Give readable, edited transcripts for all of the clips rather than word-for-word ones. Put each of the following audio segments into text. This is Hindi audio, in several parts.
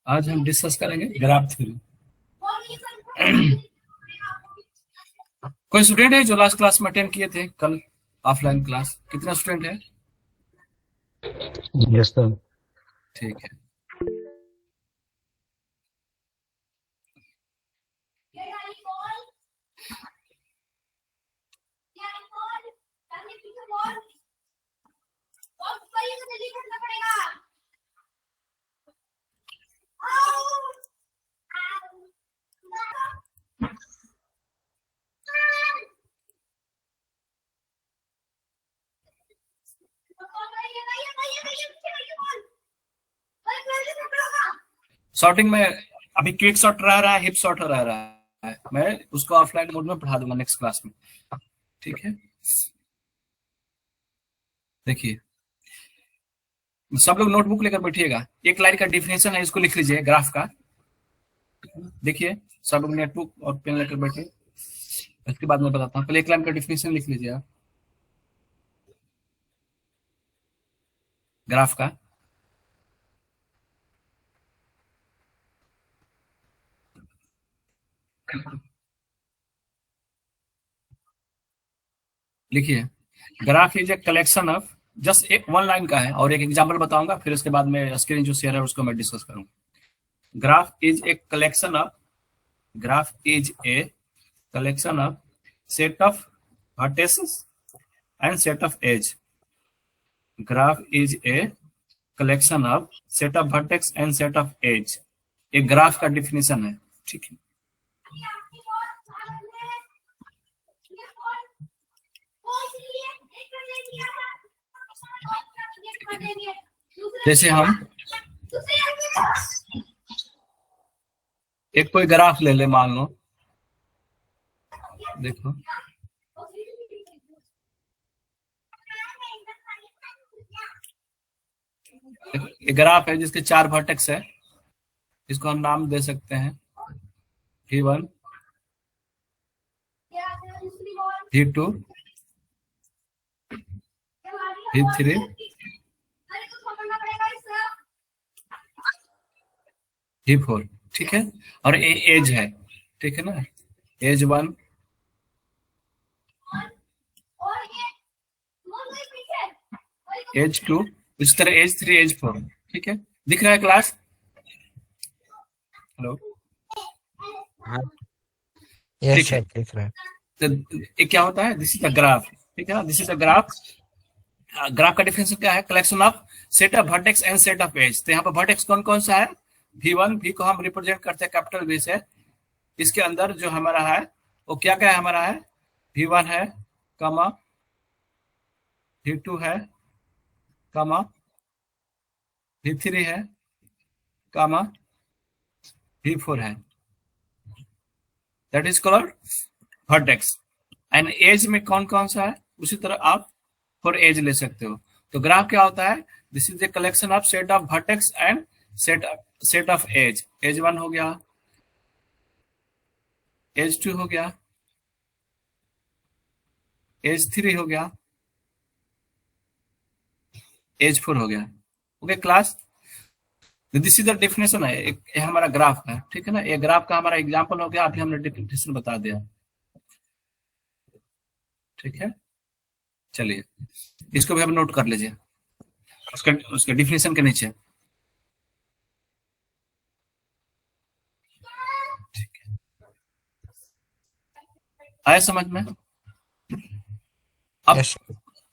आज हम डिस्कस करेंगे ग्राफ थ्योरी। कोई स्टूडेंट है जो लास्ट क्लास में अटेंड किए थे कल ऑफलाइन क्लास? कितना स्टूडेंट है? Yes sir. ठीक है। शॉर्टिंग में अभी क्विक शॉट रह रहा है, हिप शॉट रह रहा है। मैं उसको ऑफलाइन मोड में पढ़ा दूंगा नेक्स्ट क्लास में। ठीक है, देखिए सब लोग नोटबुक लेकर बैठिएगा। एक लाइन का डिफिनेशन है, इसको लिख लीजिए ग्राफ का। देखिए सब लोग नोटबुक और पेन लेकर बैठे, इसके बाद मैं बताता हूँ। पहले एक लाइन का डिफिनेशन लिख लीजिए आप ग्राफ का। लिखिए, graph is a collection of, just एक वन लाइन का है और एक एग्जांपल बताऊंगा, फिर उसके बाद में स्क्रीन जो शेयर है उसको मैं डिस्कस करूंगा। Graph is a collection of, graph is a collection of set of vertices and set of edge. Graph is a collection of set of vertex and set of edge. एक ग्राफ का डिफिनेशन है, ठीक है। जैसे हम एक कोई ग्राफ ले ले, मान लो, देखो एक ग्राफ है जिसके 4 वर्टेक्स है। इसको हम नाम दे सकते हैं V1, V2, V3, V4, ठीक है। और एज है, ठीक है ना, एज 1, एज 2, इस तरह एज 3, एज 4, ठीक है। दिख रहा है क्लास? हेलो, यस ठीक है। सर, दिख रहा है। तो ये क्या होता है? दिस इज द ग्राफ, ठीक है ना, this is the graph. Graph का डिफिनेशन क्या है? Collection of set of vertex and set of edge. तो यहाँ पर वर्टेक्स कौन कौन सा है? V1, V को हम रिप्रेजेंट करते हैं कैपिटल V से। इसके अंदर जो हमारा है वो क्या क्या है? हमारा है V1 है, कमा, V2 है, कमा, V3 है, कमा, V4 है। That is called vertex. And edge में कौन कौन सा है? उसी तरह आप फॉर एज ले सकते हो। तो ग्राफ क्या होता है? This is the collection of set of vertex and set of edge. Edge 1 हो गया, एज 2 हो गया, एज 3 हो गया, एज 4 हो गया। Okay class, this is the definition है। ये हमारा ग्राफ है, ठीक है ना। ये ग्राफ का हमारा एग्जांपल हो गया, अभी हमने डेफिनेशन बता दिया, ठीक है। चलिए इसको भी हम नोट कर लीजिए उसके डिफिनेशन के नीचे। आया समझ में? अब यस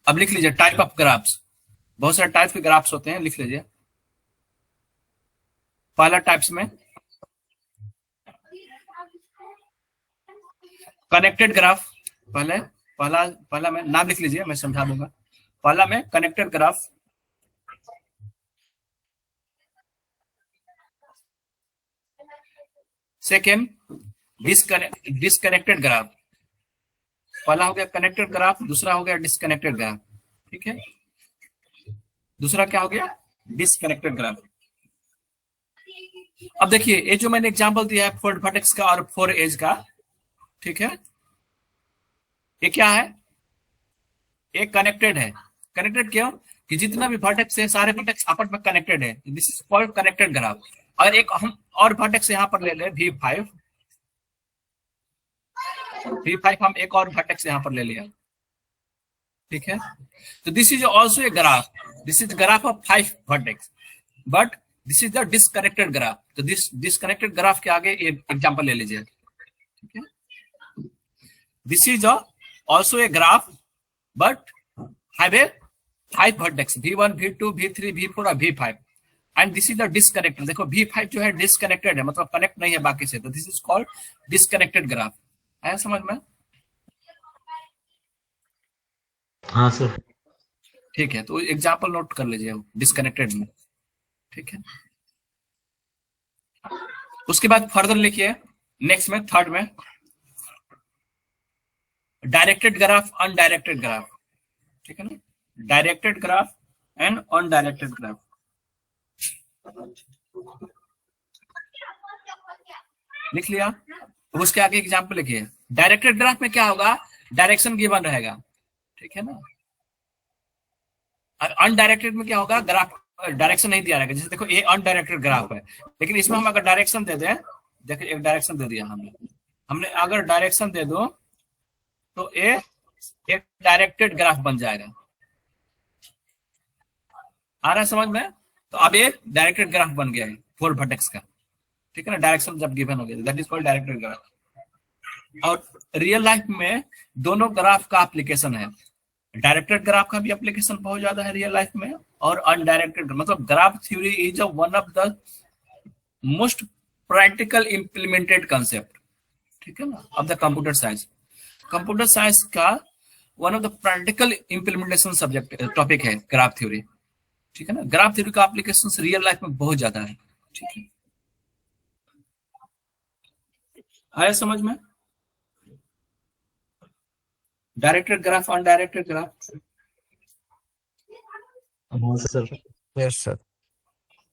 अब लिख लीजिए टाइप ऑफ ग्राफ्स। बहुत सारे टाइप के ग्राफ्स होते हैं, लिख लीजिए। पहला टाइप्स में कनेक्टेड ग्राफ। पहला में नाम लिख लीजिए, मैं समझा दूंगा। पहला में connected graph, second disconnected graph. पहला हो गया कनेक्टेड ग्राफ, दूसरा हो गया डिस्कनेक्टेड ग्राफ, ठीक है। दूसरा क्या हो गया? Disconnected graph. अब देखिए ये जो मैंने एग्जांपल दिया है 4 वर्टेक्स का और 4 एज का, ठीक है, ये क्या है? ये कनेक्टेड है। कनेक्टेड क्यों? कि जितना भी वर्टेक्स है सारे वर्टेक्स आपस में कनेक्टेड है। This is called connected graph. और एक हम और वर्टेक्स यहाँ पर ले लें V5, V5 हम एक और वर्टेक्स यहाँ पर ले लिया, ठीक है। तो this is also a graph, this is graph of 5 vertex, but this is the disconnected graph. तो दिस डिसकनेक्टेड ग्राफ के आगे एग्जांपल ले लीजिए, ठीक है। This is also a graph but have a 5 vertex V1, V2, V3, V4 और V5, and this is the disconnected. देखो V5 जो है डिसकनेक्टेड है, मतलब कनेक्ट नहीं है बाकी से, तो this is called disconnected graph. आया समझ में? हाँ सर। ठीक है, तो एग्जाम्पल नोट कर लीजिए डिसकनेक्टेड में, ठीक है। उसके बाद फर्दर लिखिए नेक्स्ट में, थर्ड में, डायरेक्टेड ग्राफ, अनडायरेक्टेड ग्राफ, ठीक है ना। Directed graph and undirected graph. लिख लिया? तो उसके आगे एग्जाम्पल लिखिए। डायरेक्टेड ग्राफ में क्या होगा, डायरेक्शन गिवन रहेगा, ठीक है ना। अनडायरेक्टेड में क्या होगा, ग्राफ डायरेक्शन नहीं दिया रहेगा। जैसे देखो ये अनडायरेक्टेड ग्राफ है, लेकिन इसमें हम अगर डायरेक्शन दे दें, देखिए एक डायरेक्शन दे दिया हमने अगर डायरेक्शन दे दो तो ये एक डायरेक्टेड ग्राफ बन जाएगा। आ रहा है समझ में? तो अब ये डायरेक्टेड ग्राफ बन गया है 4 वर्टेक्स का, ठीक है ना। डायरेक्शन जब गिवन हो गया, that is called directed graph. और रियल लाइफ में दोनों ग्राफ का एप्लीकेशन है। डायरेक्टेड ग्राफ का भी एप्लीकेशन बहुत ज्यादा है रियल लाइफ में, और अनडायरेक्टेड, मतलब graph theory is one of the most practical implemented concept, ठीक है ना, of the computer science. Computer science का one of the practical implementation subject topic है ग्राफ थ्योरी, ठीक है ना। ग्राफ थ्योरी का एप्लीकेशन रियल लाइफ में बहुत ज्यादा है, ठीक है। आया समझ में? Directed graph, undirected graph. Sir. Yes sir.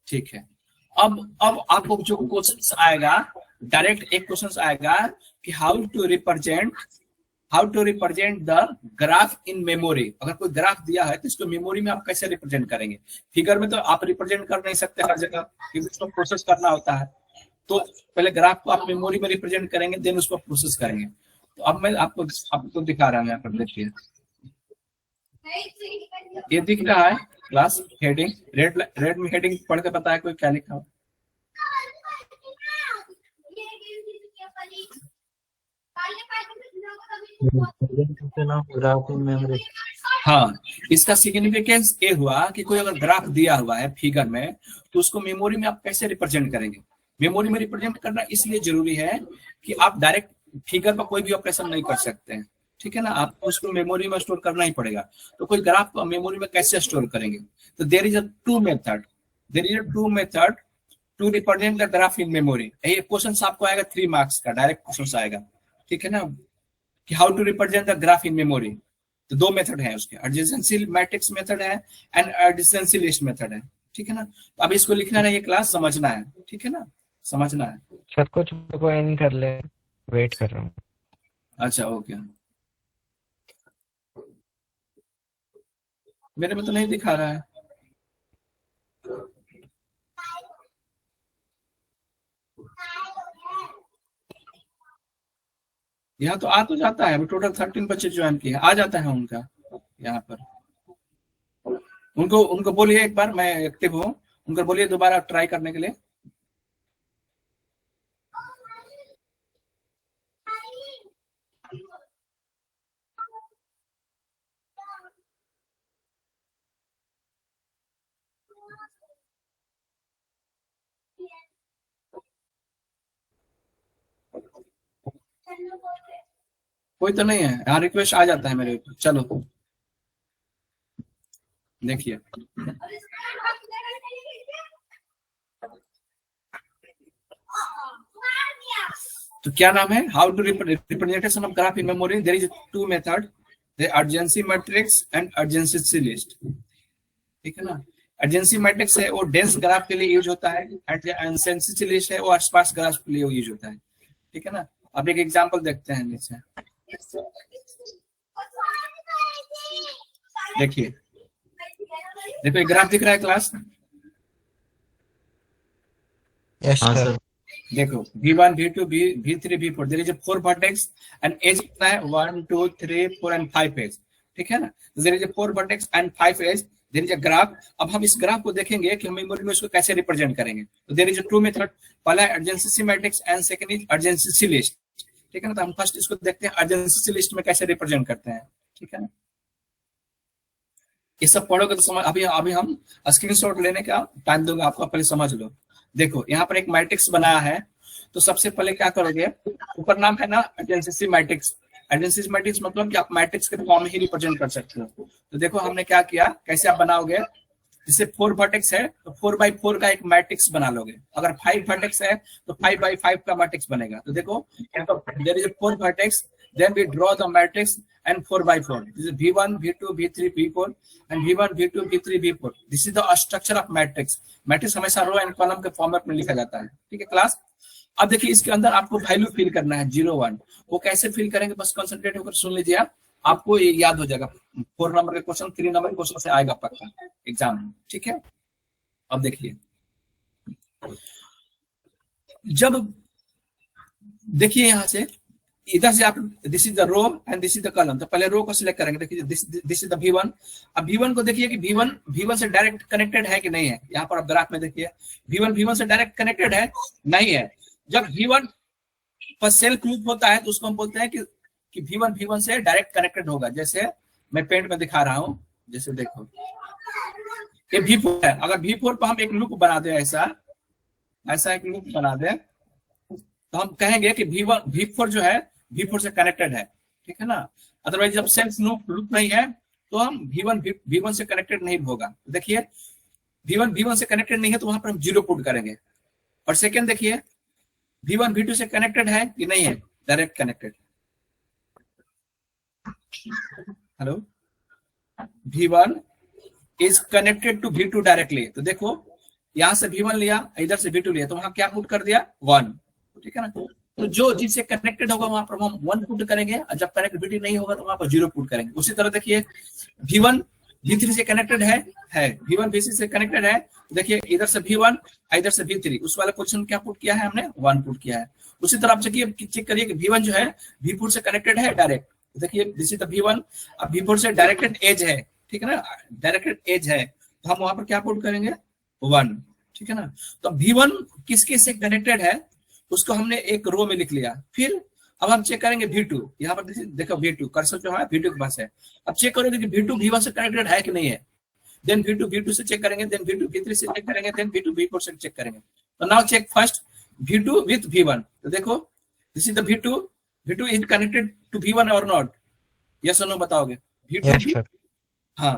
ठीक है। अब आपको जो क्वेश्चन आएगा, डायरेक्ट एक क्वेश्चन आएगा कि how to represent the graph in memory. अगर कोई ग्राफ दिया है तो इसको मेमोरी में आप कैसे रिप्रेजेंट करेंगे। फिगर में तो आप रिप्रेजेंट कर नहीं सकते हर जगह, क्योंकि उसको प्रोसेस करना होता है। तो पहले ग्राफ को आप मेमोरी में रिप्रेजेंट करेंगे, देन उसको प्रोसेस करेंगे। तो अब मैं आपको दिखा रहा हूं, यहाँ पर देखिए, ये दिख रहा है क्लास हेडिंग, रेड में हेडिंग पढ़ के बताया कोई क्या लिखा हो। Graph in memory. हाँ, इसका सिग्निफिकेंस ये हुआ कि कोई अगर ग्राफ दिया हुआ है फिगर में, तो उसको मेमोरी में आप कैसे रिप्रेजेंट करेंगे। मेमोरी में रिप्रेजेंट करना इसलिए जरूरी है कि आप डायरेक्ट फिगर पर कोई भी ऑपरेशन नहीं कर सकते हैं, ठीक है ना। आपको उसको मेमोरी में स्टोर करना ही पड़ेगा। तो कोई ग्राफ को मेमोरी में कैसे स्टोर करेंगे, तो there is a two method to represent the graph in memory. ये क्वेश्चन आपको आएगा 3 मार्क्स का, डायरेक्ट क्वेश्चन आएगा, ठीक है ना, कि how to represent the graph in memory. तो 2 मेथड है उसके, एडजेसेंसी मैट्रिक्स मेथड है एंड एडजेसेंसी लिस्ट मेथड है, ठीक है ना। तो अब इसको लिखना नहीं, ये क्लास समझना है, ठीक है ना, समझना है। सर कुछ को एंड कर ले, वेट कर रहा हूँ। अच्छा ओके, मेरे में तो नहीं दिखा रहा है। यहाँ तो आ तो जाता है, टोटल 13 बच्चे ज्वाइन किए, आ जाता है उनका यहाँ पर। उनको बोलिए एक बार, मैं एक्टिव हूँ, उनको बोलिए दोबारा ट्राई करने के लिए। कोई तो नहीं है यहाँ, रिक्वेस्ट आ जाता है मेरे ऊपर। चलो देखिए, तो क्या नाम है, how to representation of graph in memory. There is 2 method, the adjacency matrix and adjacency list, ठीक है ना। अर्जेंसी मैट्रिक्स है वो डेंस ग्राफ के लिए यूज होता है, एंड अर्जेंसी लिस्ट है वो स्पार्स ग्राफ के लिए यूज होता है, ठीक है ना। अब एक एग्जांपल देखते हैं नीचे, देखिए, देखो एक ग्राफ दिख रहा है क्लास, यस हाँ सर। सर। देखो V1 V2 V3 V4 there is a 4 vertex and edge कितना है 1 2 3 4 एंड 5 एज, ठीक है ना। There is a 4 vertex and 5 edge, there is a graph. अब हम इस ग्राफ को देखेंगे कि हम मेमोरी में इसको कैसे रिप्रेजेंट करेंगे। तो there is a two method, पहला है adjacency matrix and second is adjacency list, ठीक है ना। तो हम फर्स्ट इसको देखते हैं अर्जेंसी लिस्ट में कैसे रिप्रेजेंट करते हैं, ठीक है ना। ये सब पढ़ोगे तो समझ, अभी अभी हम स्क्रीनशॉट लेने का टाइम दूंगा आपको, पहले समझ लो। देखो यहाँ पर एक मैट्रिक्स बनाया है, तो सबसे पहले क्या करोगे, ऊपर नाम है ना एडजेंसी मैट्रिक्स। एडजेंसी मैट्रिक्स मतलब कि आप मैट्रिक्स के फॉर्म में ही रिप्रेजेंट कर सकते हो। तो देखो हमने क्या किया, कैसे आप बनाओगे, जैसे 4 वर्टेक्स है तो 4x4 का एक मैट्रिक्स बना लोगे। अगर 5 वर्टेक्स है तो 5x5 का मैट्रिक्स बनेगा। तो देखो there is 4 vertex, then we draw the matrix and 4x4. This is V1 V2 V3 V4 and V1 V2 V3 V4. This is the structure of matrix. Matrix हमेशा रो एंड कॉलम के फॉर्मेट में लिखा जाता है, ठीक है क्लास। अब देखिए इसके अंदर आपको वैल्यू फिल करना है 0 1। वो कैसे फिल करेंगे, बस कंसंट्रेट होकर सुन लीजिए आप, आपको ये याद हो जाएगा। 4 नंबर के क्वेश्चन 3 नंबर के क्वेश्चन से आएगा पक्का एग्जाम में, ठीक है। अब देखिए, जब देखिए यहां से इधर से आप, this is the row and this is the column, तो पहले रो को सिलेक्ट करेंगे। देखिए दिस इज द V1। अब V1 को देखिए कि V1 से डायरेक्ट कनेक्टेड है कि नहीं है। यहाँ पर आप ग्राफ में देखिए V1 से डायरेक्ट कनेक्टेड है, नहीं है। जब V1 पर सेल्फ लूप होता है तो उसको हम बोलते हैं कि V1 से डायरेक्ट कनेक्टेड होगा। जैसे मैं पेंट में दिखा रहा हूं, जैसे देखो ये V4 है। अगर V4 पर हम एक लूप बना दे, ऐसा एक लूप बना दे, तो हम कहेंगे कि V4 जो है V4 से कनेक्टेड है, ठीक है ना। अदरवाइज जब सेल्फ लूप नहीं है तो हम V1 से कनेक्टेड नहीं होगा। तो देखिए V1 से कनेक्टेड नहीं है तो वहां पर हम 0 पुट करेंगे। और सेकंड देखिए V1 V2 से कनेक्टेड है कि नहीं है, direct connected. Hello, V1 is connected to V2 directly. तो देखो यहां से V1 लिया, इधर से V2 लिया, तो वहां क्या पुट कर दिया 1, ठीक है ना। तो जो जिससे कनेक्टेड होगा वहां पर हम 1 पुट करेंगे, और जब कनेक्टिविटी नहीं होगा तो वहां पर 0 पुट करेंगे। उसी तरह देखिए V1 V3 से कनेक्टेड है V1 V3 से कनेक्टेड है। देखिए इधर से V1, इधर से V3, उस वाले पोजीशन क्या पुट किया है हमने, 1 पुट किया है। उसी तरह आप चेक करिए कि V1 जो है V4 से कनेक्टेड है डायरेक्ट। देखिए दिस इज द V1, अब V4 से डायरेक्टेड एज है, ठीक है ना, डायरेक्टेड एज है, तो हम वहां पर क्या पुट करेंगे 1, ठीक है ना। तो V1 किसके से कनेक्टेड है उसको हमने एक रो में लिख लिया। फिर अब हम चेक करेंगे V2, यहाँ पर देखो V2 कर्सर जो है V2 के पास है। अब चेक करोगे कि V2 V1 से कनेक्टेड है कि नहीं है। देन V2 V2 से चेक करेंगे, देन V2 V3 से चेक करेंगे, देन V2 V4 से चेक करेंगे। तो now check first V2 with V1। तो देखो this is the V2 is connected to V1 और नॉट, यस और नो बताओगे। Yes sir. हाँ,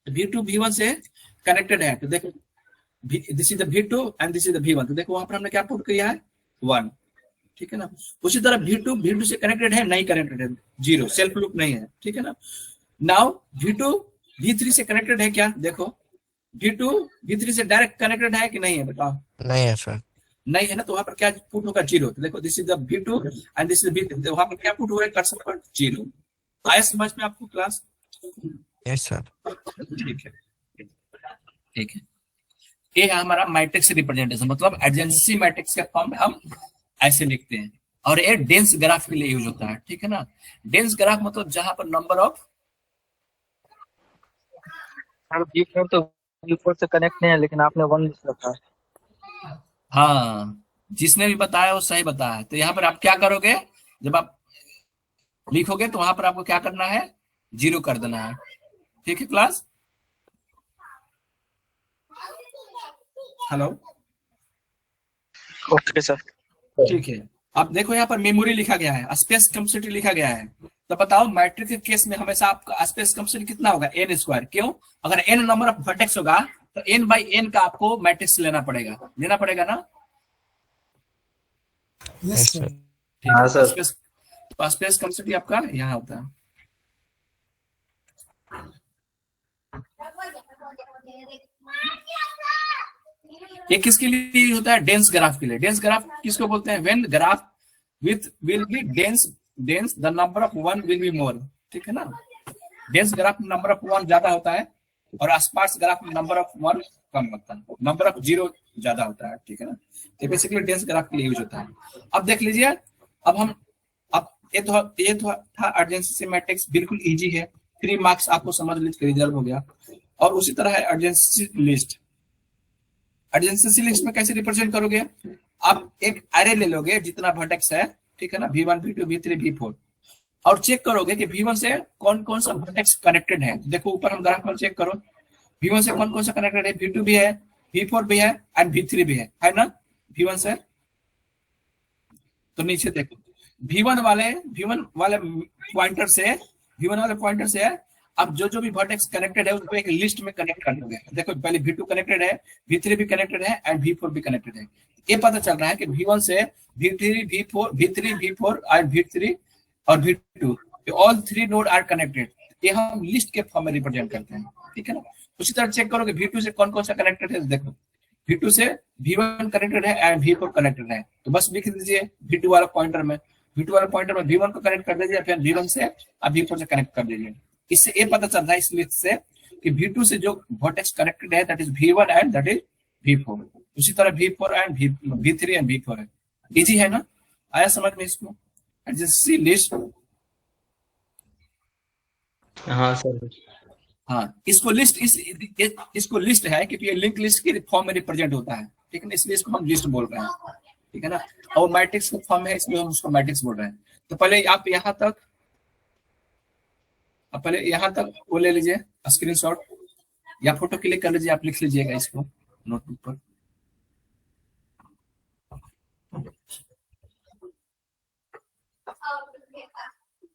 V2 V1 से कनेक्टेड है। तो देखो this is the V2 and this is the V1। तो देखो वहां पर हमने क्या पुट किया है 1, ठीक है ना। उसी तरह V2 से कनेक्टेड है, नहीं कनेक्टेड है, 0, सेल्फ लूप नहीं है, ठीक है ना। नाउ V2 V3 से कनेक्टेड है क्या, देखो V2 V3 से डायरेक्ट कनेक्टेड है कि नहीं है, बताओ। नहीं है सर। नहीं है ना, तो वहां पर क्या पुट होगा 0। तो देखो this is the V2 and this is V3, वहां पर क्या पुट हो रहा है कर्सर पर 0। आया समझ में आपको क्लास? Yes sir. ठीक है, ठीक है। ये है हमारा मैट्रिक्स रिप्रेजेंटेशन, मतलब एडजेंसी मैट्रिक्स के फॉर्म में हम ऐसे लिखते हैं। और ये डेंस ग्राफ के लिए यूज होता है, ठीक है ना। डेंस ग्राफ मतलब जहां पर नंबर ऑफ, V4 तो V4 से कनेक्ट नहीं है, लेकिन आपने 1 लिख रखा है। हाँ जिसने भी बताया वो सही बताया है। तो यहाँ पर आप क्या करोगे, जब आप लिखोगे तो वहां पर आपको क्या करना है, 0 कर देना है, ठीक है क्लास। Hello, okay sir. ठीक है। अब देखो यहाँ पर मेमोरी लिखा गया है, स्पेस कैपेसिटी लिखा गया है। तो बताओ मैट्रिक्स के केस में हमेशा आपका स्पेस कैपेसिटी कितना होगा, n²। क्यों, अगर n नंबर ऑफ वर्टेक्स होगा तो n/n का आपको मैट्रिक्स लेना पड़ेगा ना। Yes sir. हाँ सर। स्पेस कैपेसिटी आपका यहाँ होता है। ये किसके लिए यूज होता है, डेंस ग्राफ के लिए। डेंस ग्राफ किसको बोलते हैं, when graph with will be dense the number of 1 will be more, ठीक है ना। डेंस ग्राफ नंबर ऑफ 1 ज्यादा होता है और आसपास ग्राफ में नंबर ऑफ 1 कम होता है, नंबर ऑफ 0 ज्यादा होता है, ठीक है ना। तो बेसिकली डेंस ग्राफ के लिए यूज होता है। अब देख लीजिए, अब ये तो था अर्जेंसी मैट्रिक्स, बिल्कुल इजी है, 3 मार्क्स आपको समझ लीजिए रिजर्व हो गया। और उसी तरह है अर्जेंसी लिस्ट। अर्जेंसी लिस्ट में कैसे रिप्रेजेंट करोगे, आप एक एरे ले लोगे जितना वर्टेक्स है, ठीक है ना, V1 V2 V3 V4, और चेक करोगे कि V1 से कौन कौन सा वर्टेक्स कनेक्टेड है। देखो ऊपर हम ग्राफ में चेक करो, V1 से कौन कौन सा कनेक्टेड है, V2 भी है, V4 भी है एंड V3 भी है ना V1 से। तो नीचे देखो V1 वाले पॉइंटर से अब जो भी वर्टेक्स कनेक्टेड है उसको एक लिस्ट में कनेक्ट कर दोगे। देखो पहले V2 कनेक्टेड है, V3 भी कनेक्टेड है एंड V4 भी कनेक्टेड है। ये पता चल रहा है कि V1 से V3 V4 और V3 और V2, all 3 node are connected. ये हम लिस्ट के फॉर्म में रिप्रेजेंट करते हैं, ठीक है ना। उसी तरह चेक करो कि V2 से कौन कौन सा कनेक्टेड है। देखो V2 से V1 कनेक्टेड है एंड V4 कनेक्टेड है, तो बस लिख दीजिए V2 वाला पॉइंटर में V1 को कनेक्ट कर दीजिए, फिर V1 से अब V4 से कनेक्ट कर दीजिए। इससे ये पता चलता है इस लिस्ट से कि V2 से जो वर्टेक्स कनेक्टेड है that is V1 and that is V4। उसी तरह V4 and V3 and V4 है। इजी है ना, आया समझ में इसको। अर्जेंसी लिस्ट, हाँ सर। हाँ इसको लिस्ट है क्योंकि ये लिंक लिस्ट के फॉर्म में रिप्रेजेंट होता है, ठीक है ना, इसलिए इसको हम लिस्ट बोल रहे हैं, ठीक है ना। और मैट्रिक्स का फॉर्म है इसलिए हम उसको मैट्रिक्स बोल रहे हैं। तो पहले आप यहाँ तक वो ले लीजिए स्क्रीनशॉट या फोटो क्लिक कर लीजिए, आप लिख लीजिएगा इसको नोटबुक पर।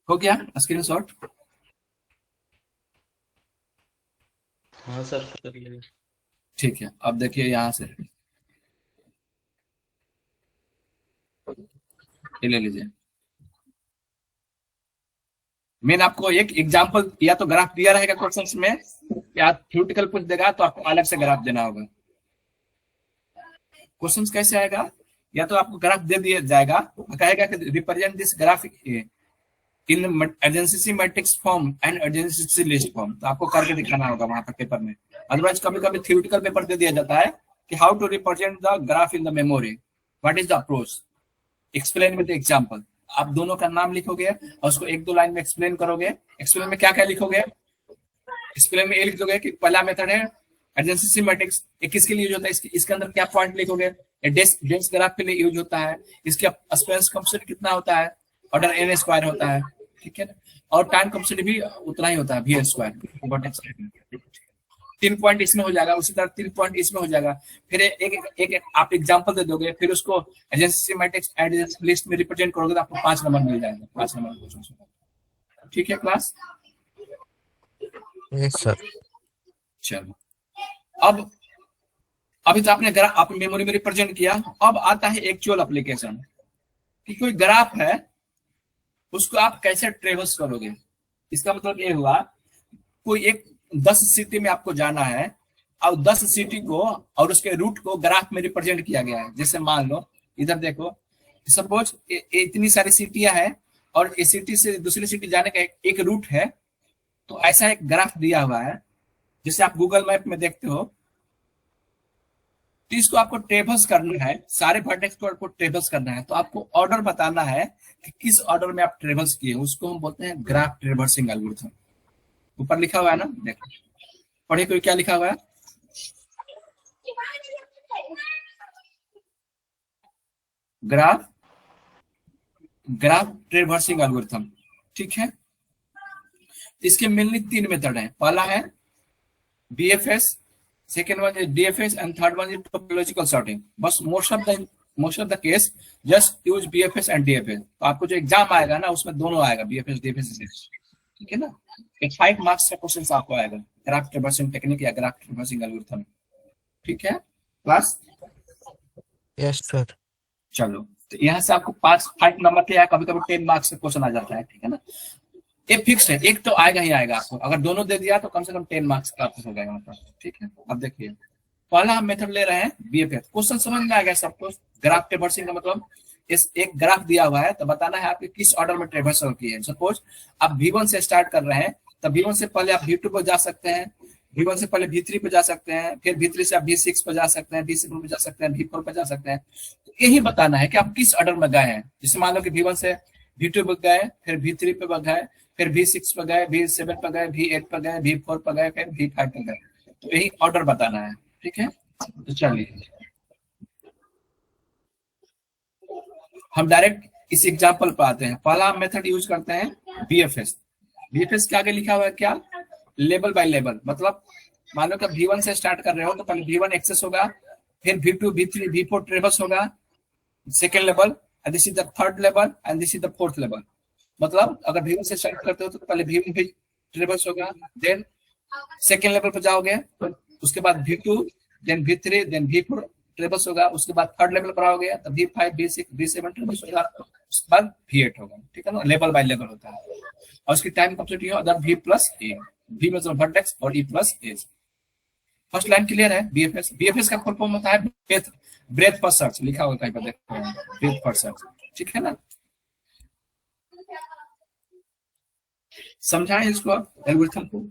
हो गया स्क्रीनशॉट? हाँ सर कर लिया। ठीक है, अब देखिए यहाँ से ये ले लीजिए। मैंने आपको एक एग्जांपल या तो ग्राफ दिया रहेगा क्वेश्चंस में, या थ्योरेटिकल पूछ देगा तो आपको अलग से ग्राफ देना होगा। क्वेश्चंस कैसे आएगा, या तो आपको ग्राफ दे दिया जाएगा, कहेगा कि represent this graph in urgency matrix form and adjacency list form, तो आपको करके दिखाना होगा वहां पर पेपर में। अदरवाइज कभी कभी थ्योरेटिकल पेपर दे दिया जाता है कि how to represent the graph in the memory, what is the approach, explain with example. आप दोनों का नाम लिखोगे और उसको 1-2 लाइन में एक्सप्लेन करोगे। एक्सप्लेन में क्या क्या लिखोगे, एक्सप्लेन में ये लिख दोगे कि पहला मेथड है अर्जेंसी मैट्रिक्स, ये किसके लिए यूज होता है, इसके अंदर क्या पॉइंट लिखोगे, डेंस ग्राफ के लिए यूज होता है, इसका स्पेस कंप्लीट कितना होता है, ऑर्डर n स्क्वायर होता है, ठीक है ना, और टाइम कंप्लीट भी उतना ही होता है v स्क्वायर। 3 पॉइंट इसमें हो जाएगा, उसी तरह 3 पॉइंट इसमें हो जाएगा। फिर एक आप एग्जांपल दे दोगे, फिर उसको अर्जेंसी मैट्रिक्स एडजेंसी लिस्ट में रिप्रेजेंट करोगे तो आपको 5 नंबर मिल जाएगा, 5 नंबर। ठीक है क्लास? Yes sir. चलो अब अभी तो आपने ग्राफ अपनी मेमोरी में रिप्रेजेंट किया। अब आता है एक्चुअल एप्लीकेशन कि कोई ग्राफ है उसको आप कैसे ट्रेवर्स करोगे। इसका मतलब ये हुआ कोई एक 10 सिटी में आपको जाना है और 10 सिटी को और उसके रूट को ग्राफ में रिप्रेजेंट किया गया है। जैसे मान लो इधर देखो, सपोज इतनी सारी सिटियां हैं और इस सिटी से दूसरी सिटी जाने का एक रूट है, तो ऐसा एक ग्राफ दिया हुआ है जैसे आप गूगल मैप में देखते हो। तो इसको आपको ट्रेवर्स करना है, सारे वर्टेक्स को आपको ट्रेवर्स करना है, तो आपको ऑर्डर बताना है कि किस ऑर्डर में आप ट्रेवर्स किए, उसको हम बोलते हैं ग्राफ ट्रेवर्सिंग एल्गोरिथम। ऊपर लिखा हुआ है ना, देखो पढ़े कोई क्या लिखा हुआ है, ग्राफ ट्रेवर्सिंग एल्गोरिथम, ठीक है। इसके मेनली 3 मेथड हैं। पहला है BFS, second one is DFS and third one is topological sorting. बस most of the case just use BFS and DFS। तो आपको जो एग्जाम आएगा ना उसमें दोनों आएगा, BFS DFS, ठीक है ना। एक 5 मार्क्स का क्वेश्चन आपको आएगा, ग्राफ ट्रेवर्सिंग टेक्निक या ग्राफ ट्रेवर्सिंग एल्गोरिथम, ठीक है क्लास? Yes sir. चलो तो यहाँ से आपको 5 नंबर के या कभी कभी 10 मार्क्स का क्वेश्चन आ जाता है, ठीक है ना। ये फिक्स है, एक तो आएगा ही आएगा आपको। अगर दोनों दे दिया तो कम से कम 10 मार्क्स प्राप्त हो जाएगा मतलब, ठीक है। अब देखिए पहला हम मेथड ले रहे हैं BFS। क्वेश्चन समझ में आ गया सबको। ग्राफ ट्रेवर्सिंग का मतलब इस एक ग्राफ दिया हुआ है तो बताना है आपके किस ऑर्डर में ट्रेवर्सल की है। सपोज आप V1 से स्टार्ट कर रहे हैं, तब V1 से पहले आप V2 पर जा सकते हैं, V1 से पहले V3 पे जा सकते हैं, फिर V3 से आप V6 पे जा सकते हैं, V7 पे जा सकते हैं, V4 पे जा सकते हैं। तो यही बताना है कि आप किस ऑर्डर में गए हैं। जैसे मान लो कि V1 से V2 पे गए, फिर V3 पे गए, फिर V6 पे गए, V7 पे गए, V8 पे गए, V4 पे गए, फिर V5 पे गए। तो यही ऑर्डर बताना है, ठीक है। तो चलिए हम डायरेक्ट इस एग्जाम्पल पर आते हैं। पहला मेथड यूज करते हैं बीएफएस। बीएफएस के आगे लिखा हुआ है क्या, लेबल बाय लेबल। मतलब मान लो कि V1 से स्टार्ट कर रहे हो तो पहले V1 एक्सेस होगा, फिर V2, V3, V4 ट्रेवर्स होगा, second level, and this is the third level, and this is the fourth level. मतलब अगर V1 से स्टार्ट करते हो तो पहले V1 भी ट्रेवर्स होगा, देन सेकेंड लेवल पर जाओगे, उसके बाद V2, then V3, then V4 ट्रेवर्स होगा, उसके बाद थर्ड लेवल पर आओगे तो V5, V6, V7 ट्रेवर्स होगा, उसके बाद V8 होगा, ठीक है ना। लेवल बाय लेवल होता है। और उसकी टाइम कंप्लीट होगा V प्लस ए, V मतलब वर्टेक्स और E plus edge. First line clear है। बीएफएस, बीएफएस का फुल फॉर्म होता है ब्रेथ फर्स्ट सर्च, लिखा होगा कहीं पर देखते हैं, ब्रेथ फर्स्ट सर्च, ठीक है ना। समझाएं इसको एल्गोरिथम को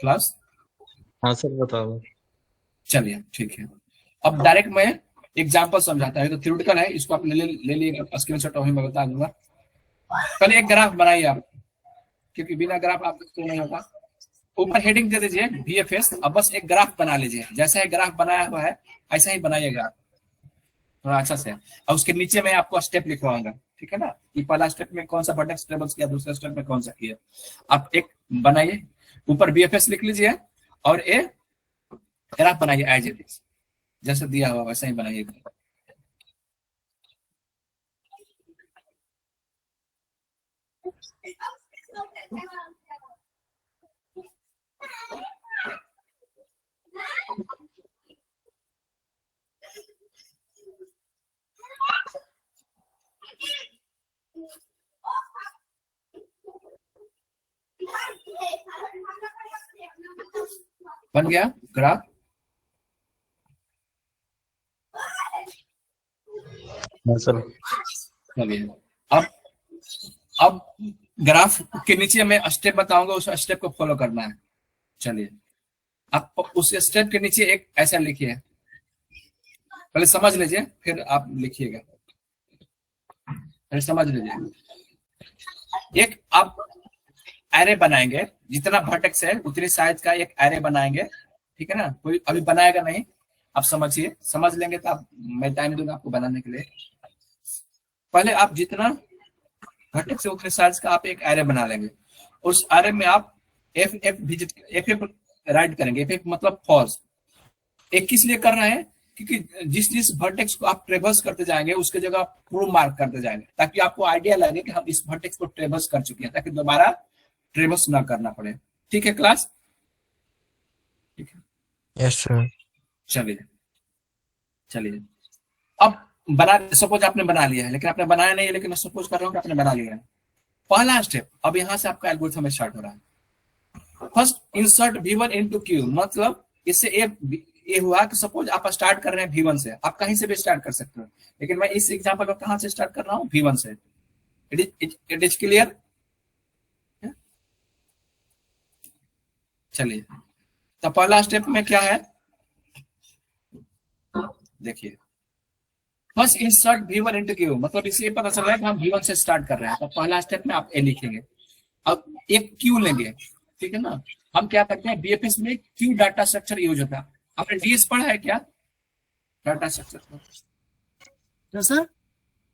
क्लास। हाँ सर बताओ। चलिए ठीक है। अब डायरेक्ट मैं एग्जांपल समझाता है, तो थ्योरेटिकल है, इसको आप ले लिए स्क्रीनशॉट और मैं बता दूंगा। पहले एक ग्राफ बनाइए आप, क्योंकि बिना ग्राफ आप तो नहीं होगा। ऊपर हेडिंग दे दीजिए बीएफएस, अब बस एक ग्राफ बना लीजिए। जैसा है ग्राफ बनाया हुआ है ऐसा ही बनाइएगा थोड़ा अच्छा से। और उसके नीचे मैं आपको स्टेप लिखवाऊंगा, ठीक है ना, कि पहला स्टेप में कौन सा वर्टेक्स ट्रेवल्स किया, दूसरा स्टेप में कौन सा किया। आप एक बनाइए, ऊपर बीएफएस लिख लीजिए और ए ग्राफ बनाइए एज इट इज, जैसे दिया हुआ वैसा ही बनाइए। बन गया ग्राफ। हाँ सर। चलिए अब ग्राफ के नीचे मैं स्टेप बताऊंगा, उस स्टेप को फॉलो करना है। चलिए आप उस स्टेप के नीचे एक ऐसा लिखिए, पहले समझ लीजिए फिर आप लिखिएगा। पहले समझ लीजिए, एक आप एरे बनाएंगे, जितना वर्टेक्स है उतनी साइज का एक एरे बनाएंगे, ठीक है ना। कोई अभी बनाएगा नहीं, आप समझिए, समझ लेंगे तो आप, मैं टाइम दूंगा आपको बनाने के लिए। पहले आप जितना वर्टेक्स है उतने साइज का आप एक एरे बना लेंगे। उस एरे में आप एफ एफ राइट करेंगे। एफ मतलब फॉल्स। एक किस लिए कर रहे हैं, क्योंकि जिस जिस वर्टेक्स को आप ट्रेवर्स करते जाएंगे उसके जगह प्रूव मार्क करते जाएंगे, ताकि आपको आइडिया लगे कि हम इस वर्टेक्स को ट्रेवर्स कर चुके हैं, ताकि दोबारा ट्रेवर्स ना करना पड़े। ठीक है क्लास, ठीक है। Yes sir. चलिए अब बना, सपोज आपने बना लिया है, लेकिन आपने बनाया नहीं है, लेकिन मैं सपोज कर रहा हूँ कि आपने बना लिया है। पहला स्टेप, अब यहां से आपका एल्गोरिथम स्टार्ट हो रहा है। First insert V1 into Q, मतलब इससे ये हुआ कि सपोज आप स्टार्ट कर रहे हैं V1 से, आप कहीं से भी स्टार्ट कर सकते हो, लेकिन मैं इस एग्जांपल में कहां से स्टार्ट कर रहा हूं, V1 से। It is clear. चलिए तो पहला स्टेप में क्या है, देखिए first insert V1 into Q, मतलब इससे पता चल रहा है कि हम V1 से स्टार्ट कर रहे हैं। तो पहला स्टेप में आप ए लिखेंगे। अब एक Q लेंगे, ठीक है ना। हम क्या करते हैं, बीएफएस में Q डाटा स्ट्रक्चर यूज होता है। आपने डीएस पढ़ा है क्या, data structure? Sir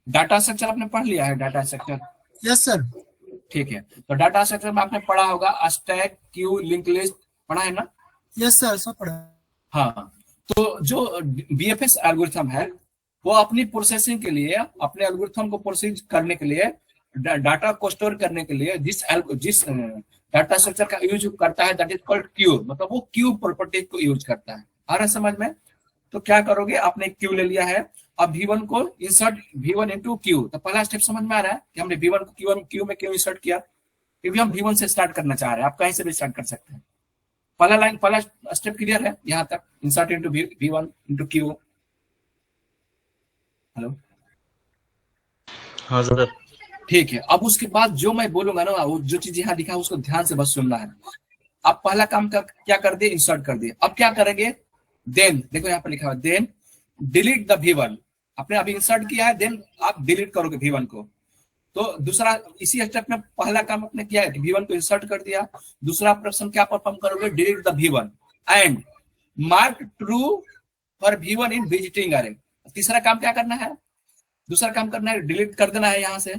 data structure आपने पढ़ लिया है, डाटा स्ट्रक्चर? Yes sir. ठीक है, तो डाटा स्ट्रक्चर में आपने पढ़ा होगा स्टैक, क्यू, लिंक लिस्ट, पढ़ा है ना? यस सर, सब पढ़ा। हाँ, तो जो बीएफएस एल्गोरिथम है वो अपनी प्रोसेसिंग के लिए, अपने एल्गोरिथम को प्रोसेस करने के लिए, डाटा को स्टोर करने के लिए जिस डाटा स्ट्रक्चर का यूज करता है, दैट इज कॉल्ड क्यू, मतलब वो क्यू प्रॉपर्टी को यूज करता है। आ रहा है समझ में? तो क्या करोगे, आपने क्यू ले लिया है, अब V1 को इंसर्ट V1 इनटू क्यू। तो पहला स्टेप समझ में आ रहा है कि हमने V1 को क्यू में क्यों इंसर्ट किया, क्योंकि हम V1 से स्टार्ट करना चाह रहे हैं। आप कहीं से भी स्टार्ट कर सकते हैं। पहला स्टेप क्लियर है यहां तक, insert into V1 into Q. Hello, हाँ सर। ठीक है, अब उसके बाद जो मैं बोलूंगा ना, वो जो चीज यहाँ लिखा है उसको ध्यान से बस सुनना है। अब पहला काम क्या कर दिए, इंसर्ट कर दिए। अब क्या करेंगे, देन देखो यहाँ पर लिखा है देन डिलीट द V1। आपने अभी इंसर्ट किया है, देन आप डिलीट करोगे V1 को। तो दूसरा इसी स्टेप में पहला काम आपने किया है कि V1 को इंसर्ट कर दिया। दूसरा ऑपरेशन क्या परफॉर्म करोगे, delete the V1 and mark true for V1 in visiting अरे। तीसरा काम क्या करना है, दूसरा काम करना है, डिलीट कर देना है यहाँ से,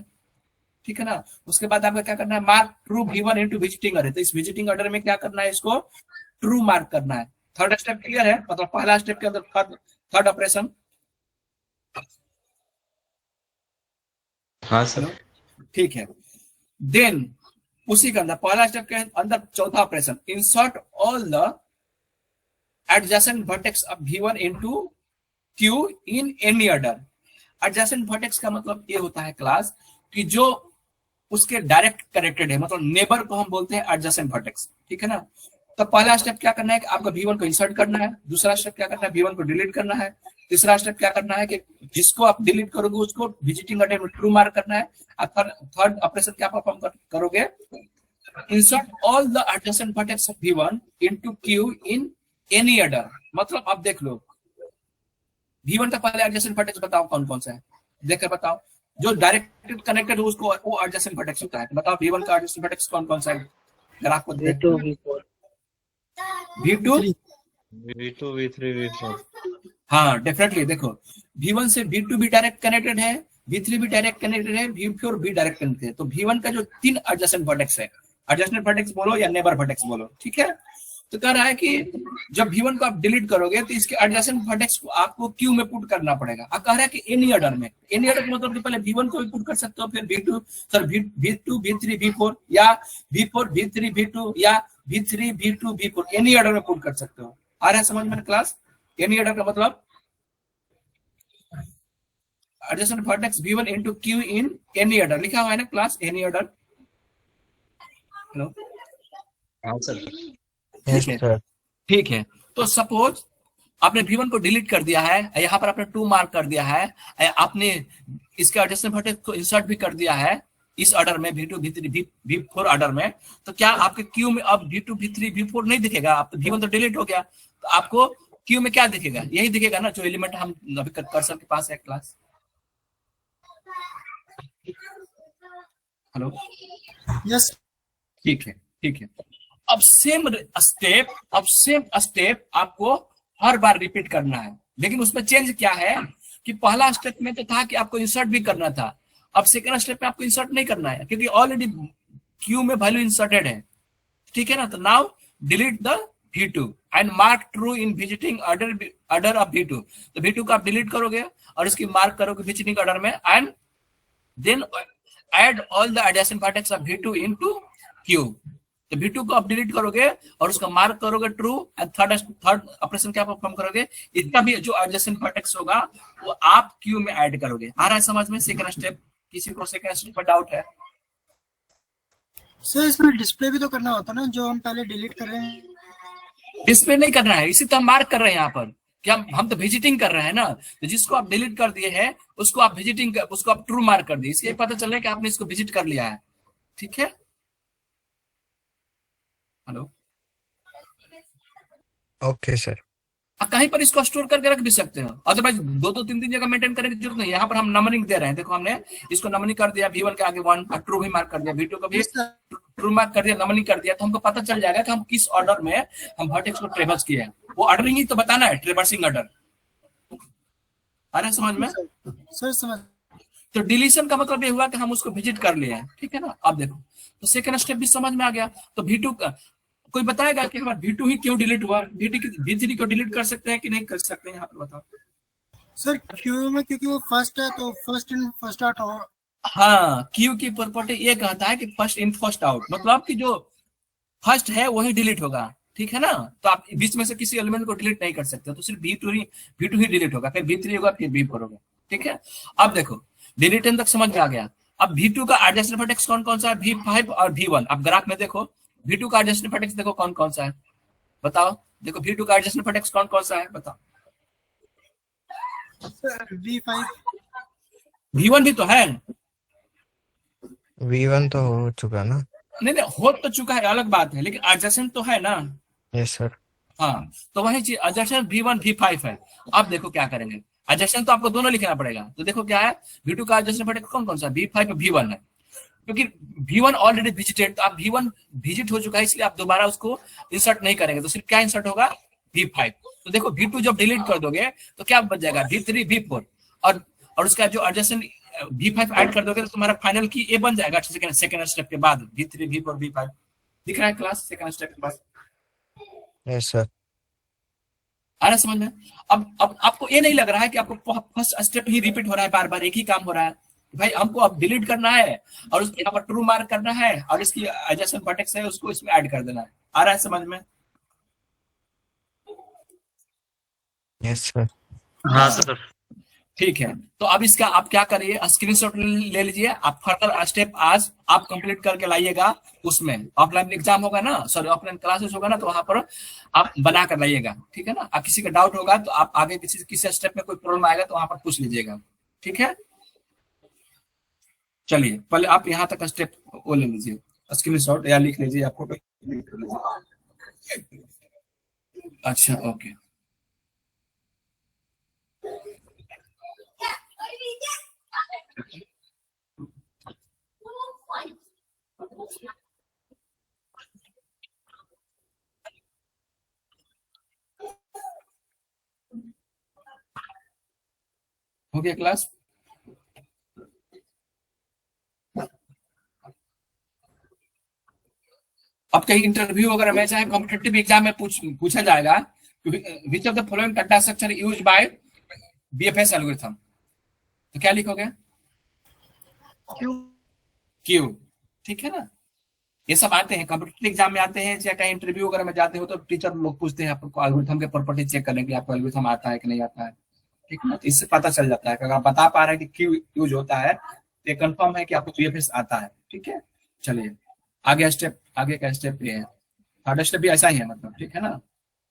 ठीक है ना। उसके बाद आपको क्या करना है, mark true V1 into visiting अरे। तो इस विजिटिंग अरे में क्या करना है, इसको ट्रू मार्क करना है। थर्ड स्टेप क्लियर है, मतलब पहला स्टेप के अंदर थर्ड ऑपरेशन। हाँ सर। ठीक है, देन उसी के अंदर पहला स्टेप के अंदर चौथा operation, insert all the adjacent vertex of V1 into Q in any order. Adjacent vertex का मतलब ये होता है क्लास कि जो उसके डायरेक्ट कनेक्टेड है, मतलब नेबर को हम बोलते हैं एडजेसेंट वर्टेक्स, ठीक है ना। तो पहला स्टेप क्या करना है कि आपको V1 को इंसर्ट करना है। दूसरा स्टेप क्या करना है, V1 को डिलीट करना है। तीसरा स्टेप क्या करना है कि जिसको आप डिलीट करोगे उसको विजिटिंग अरे में ट्रू मार्क करना है। थर्ड ऑपरेशन क्या परफॉर्म करोगे, insert all the adjacent vertex of V1 into Q in any order. मतलब अब देख लो, V1 का पहले एडजेसेंट वर्टेक्स बताओ कौन कौन सा है, देखकर बताओ। जो डायरेक्ट कनेक्टेड है उसको वो एडजेसेंट वर्टेक्स होता है। बताओ V1 का एडजेसेंट वर्टेक्स कौन कौन सा है, ग्राफ को V2 V4 V2 V2 V3 V4। हाँ डेफिनेटली, देखो V1 से V2 भी डायरेक्ट कनेक्टेड है, V3 भी डायरेक्ट कनेक्टेड है, V4 भी डायरेक्ट कनेक्टेड है। तो V1 का जो 3 एडजेसेंट वर्टेक्स है, एडजेसेंट वर्टेक्स बोलो या नेबर वर्टेक्स बोलो, ठीक है। तो कह रहा है कि जब V1 को आप डिलीट करोगे तो इसके एडजेसेंट वर्टेक्स को आपको क्यू में पुट करना पड़ेगा। अब कह रहा है कि एनी ऑर्डर में, एनी ऑर्डर का मतलब कि पहले V1 को भी पुट कर सकते हो, फिर V2 V3 V4 या V4 V3 V2 या V3 V2 V4, any order में पुट कर सकते हो। आ रहा है समझ में क्लास, एनी ऑर्डर का मतलब adjacent vertex V1 into Q in any order, लिखा हुआ है ना क्लास, एनी ऑर्डर। हेलो, हाँ सर। यस ठीक है, सर। ठीक है। तो सपोज आपने V1 को डिलीट कर दिया है, यहाँ पर आपने 2 मार्क कर दिया है, आपने इसके एडजेसेंट वर्टेक्स को इंसर्ट भी कर दिया है इस ऑर्डर में, V2 V3 V4 ऑर्डर में। तो क्या आपके क्यू में अब V2 V3 V4 नहीं दिखेगा, आप V1 तो डिलीट हो गया, तो आपको क्यू में क्या दिखेगा, यही दिखेगा ना जो एलिमेंट हम अभी कर्सर के पास है क्लास। हेलो, यस ठीक है, ठीक है। अब सेम स्टेप आपको हर बार रिपीट करना है, लेकिन उसमें चेंज क्या है कि पहला स्टेप में तो था कि आपको इंसर्ट भी करना था, अब सेकंड स्टेप में आपको इंसर्ट नहीं करना है क्योंकि ऑलरेडी क्यू में वैल्यू इंसर्टेड है, ठीक है ना। तो now delete the V2 and mark true in visiting order of V2। तो V2 को आप डिलीट करोगे और इसकी मार्क करोगे विजिटिंग ऑर्डर में, and then add all the adjacent vertex of V2 into Q। तो V2 को आप डिलीट करोगे और उसका मार्क करोगे ट्रू, एंड थर्ड ऑपरेशन क्या परफॉर्म करोगे, इसका भी जो एडजेसेंट वर्टेक्स होगा वो आप Q में ऐड करोगे। आ रहा है समझ में सेकंड स्टेप, किसी को सेकंड स्टेप पर डाउट है? सर इसमें डिस्प्ले भी तो करना होता ना, जो हम पहले डिलीट कर रहे हैं। डिस्प्ले नहीं करना है, इसी तो हम मार्क कर रहे हैं यहाँ पर कि हम तो विजिटिंग कर रहे हैं ना। तो जिसको आप डिलीट कर दिए हैं उसको आप विजिटिंग, उसको आप ट्रू मार्क कर दिए, इसलिए पता चल रहा है कि आपने इसको विजिट कर लिया है, ठीक है। Hello, okay sir. कहीं पर इसको स्टोर करके रख भी सकते हो, अदरवाइज 2-3 जगह मेंटेन करने की जरूरत नहीं। यहाँ पर हम नंबरिंग दे रहे हैं, देखो हमने इसको नंबरिंग कर दिया, V1 के आगे 1 और ट्रू भी मार्क कर दिया, V2 को भी ट्रू मार्क कर दिया, नंबरिंग कर दिया, तो हमको पता चल जाएगा कि हम किस ऑर्डर में हम वर्टेक्स को ट्रेवर्स किए हैं। वो ऑर्डरिंग ही तो बताना है, ट्रेवर्सिंग ऑर्डर। आ रहा है समझ में? सर समझ। तो डिलीशन का मतलब ये हुआ कि हम उसको विजिट कर लिए हैं, ठीक है ना। अब देखो, तो सेकंड स्टेप भी समझ में आ गया। तो V2 का कोई बताएगा कि हमारा V2 ही क्यों डिलीट हुआ, V3 को डिलीट कर सकते हैं कि नहीं कर सकते हैं, यहाँ पर बताओ। सर क्यू में क्योंकि वो फर्स्ट है तो फर्स्ट इन फर्स्ट आउट हो। हाँ, क्यू की प्रॉपर्टी ये कहता है कि फर्स्ट इन फर्स्ट आउट, मतलब कि जो फर्स्ट है वही डिलीट होगा, ठीक है ना। तो आप बीच में से किसी एलिमेंट को डिलीट नहीं कर सकते, तो सिर्फ V2 ही डिलीट होगा, फिर V3 होगा, फिर V4 होगा, ठीक है। अब देखो डिलीटन तक समझ में आ गया। अब V2 का एडजेसेंट वर्टेक्स कौन कौन सा है, V5 और V1। अब ग्राफ में देखो V2 का एडजेसेंट वर्टेक्स देखो कौन कौन सा है, बताओ। देखो V2 का एडजेसेंट वर्टेक्स कौन कौन सा है, बताओ। सर V5 V1 भी तो है, V1 तो हो चुका ना? नहीं नहीं, हो तो चुका है, अलग बात है, लेकिन एडजेसेंट तो है ना। Yes sir. हाँ, तो वही चीज एडजेसेंट V1 V5 है। अब देखो क्या करेंगे, एडजेसेंट तो आपको दोनों लिखना पड़ेगा। तो देखो क्या है, V2 का एडजेसेंट पड़ेगा कौन कौन सा, V5 और V1 है। क्योंकि V1 ऑलरेडी विजिटेड, तो आप V1 विजिट हो चुका है, इसलिए आप दोबारा उसको इंसर्ट नहीं करेंगे। तो सिर्फ क्या इंसर्ट होगा, V5। तो देखो V2 जब डिलीट कर दोगे तो क्या बच जाएगा, V3 V4, और उसका जो एडजेसेंट V5 ऐड कर दोगे तो तुम्हारा फाइनल की ए बन जाएगा सेकंड स्टेप के बाद, V3 V4 V5। दिख रहा है क्लास सेकंड स्टेप के बाद? Yes sir. आ रहा है समझ में? अब आपको ये नहीं लग रहा है कि आपको फर्स्ट स्टेप ही रिपीट हो रहा है, बार बार एक ही काम हो रहा है? भाई हमको अब डिलीट करना है और उसके यहाँ पर ट्रू मार्क करना है और इसकी एडजेसेंट वर्टेक्स है उसको इसमें ऐड कर देना है। आ रहा है समझ में? Yes sir. हाँ सर। ठीक है, तो अब इसका आप क्या करिए, स्क्रीनशॉट ले लीजिए। आप फर्दर स्टेप आज आप कंप्लीट करके लाइएगा। उसमें ऑफलाइन एग्जाम होगा ना, सॉरी ऑफलाइन क्लासेस होगा ना, तो वहां पर आप बना कर लाइएगा। ठीक है ना? आप किसी का डाउट होगा तो आप आगे किसी स्टेप में कोई प्रॉब्लम आएगा तो वहां पर पूछ लीजिएगा। ठीक है, चलिए पहले आप यहाँ तक स्टेप वो ले लीजिए, स्क्रीनशॉट या लिख लीजिए, आप फोटो। अच्छा ओके, हो गया क्लास? अब कहीं इंटरव्यू वगैरह में चाहे कॉम्पिटिटिव एग्जाम में पूछा जाएगा which of the following data structure used by BFS algorithm, तो क्या लिखोगे? क्यू। ठीक है ना? ये सब आते हैं कॉम्पिटिटिव एग्जाम में, आते हैं, चाहे कहीं इंटरव्यू वगैरह में जाते हो तो टीचर लोग पूछते हैं आपको एल्गोरिथम के प्रॉपर्टी चेक करने के लिए, आपको एल्गोरिथम आता है कि नहीं आता है। ठीक है ना? तो इससे पता चल जाता है कि अगर आप बता पा रहे हैं कि क्यू यूज होता है तो कंफर्म है कि आपको बीएफएस आता है। ठीक है, चलिए आगे का स्टेप ये है, थर्ड स्टेप भी ऐसा ही है मतलब। ठीक है ना?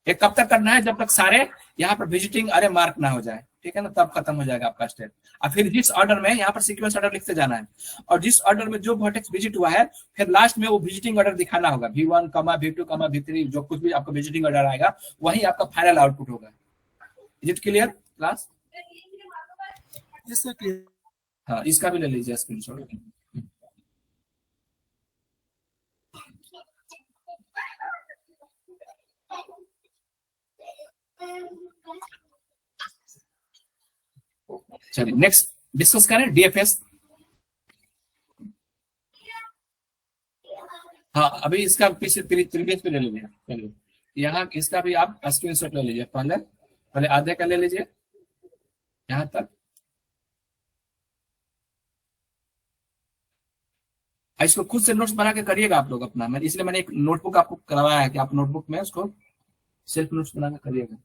ये कब तक करना है, जब तक सारे यहाँ पर विजिटिंग अरे मार्क ना हो जाए। ठीक है ना? तब खत्म हो जाएगा आपका स्टेप। और फिर जिस ऑर्डर में यहाँ पर सीक्वेंस ऑर्डर लिखते जाना है, और जिस ऑर्डर में जो वर्टेक्स विजिट हुआ है फिर लास्ट में वो विजिटिंग ऑर्डर दिखाना होगा, V1, V2, V3, जो कुछ भी आपका विजिटिंग ऑर्डर आएगा वही आपका फाइनल आउटपुट होगा। Is it clear class? Yes sir, clear. हाँ, इसका भी ले लीजिए स्क्रीनशॉट। चलिए नेक्स्ट डिस्कस करें डीएफएस। हाँ, अभी इसका प्रीवियस पे ले लीजिए। चलिए यहाँ इसका भी आप स्क्रीनशॉट ले लीजिए। पहले आधे का ले लीजिए यहाँ तक। इसको खुद से नोट्स बना के करिएगा आप लोग अपना, इसलिए मैंने एक नोटबुक आपको करवाया है कि आप नोटबुक में उसको सेल्फ नोट्स बना के करिएगा।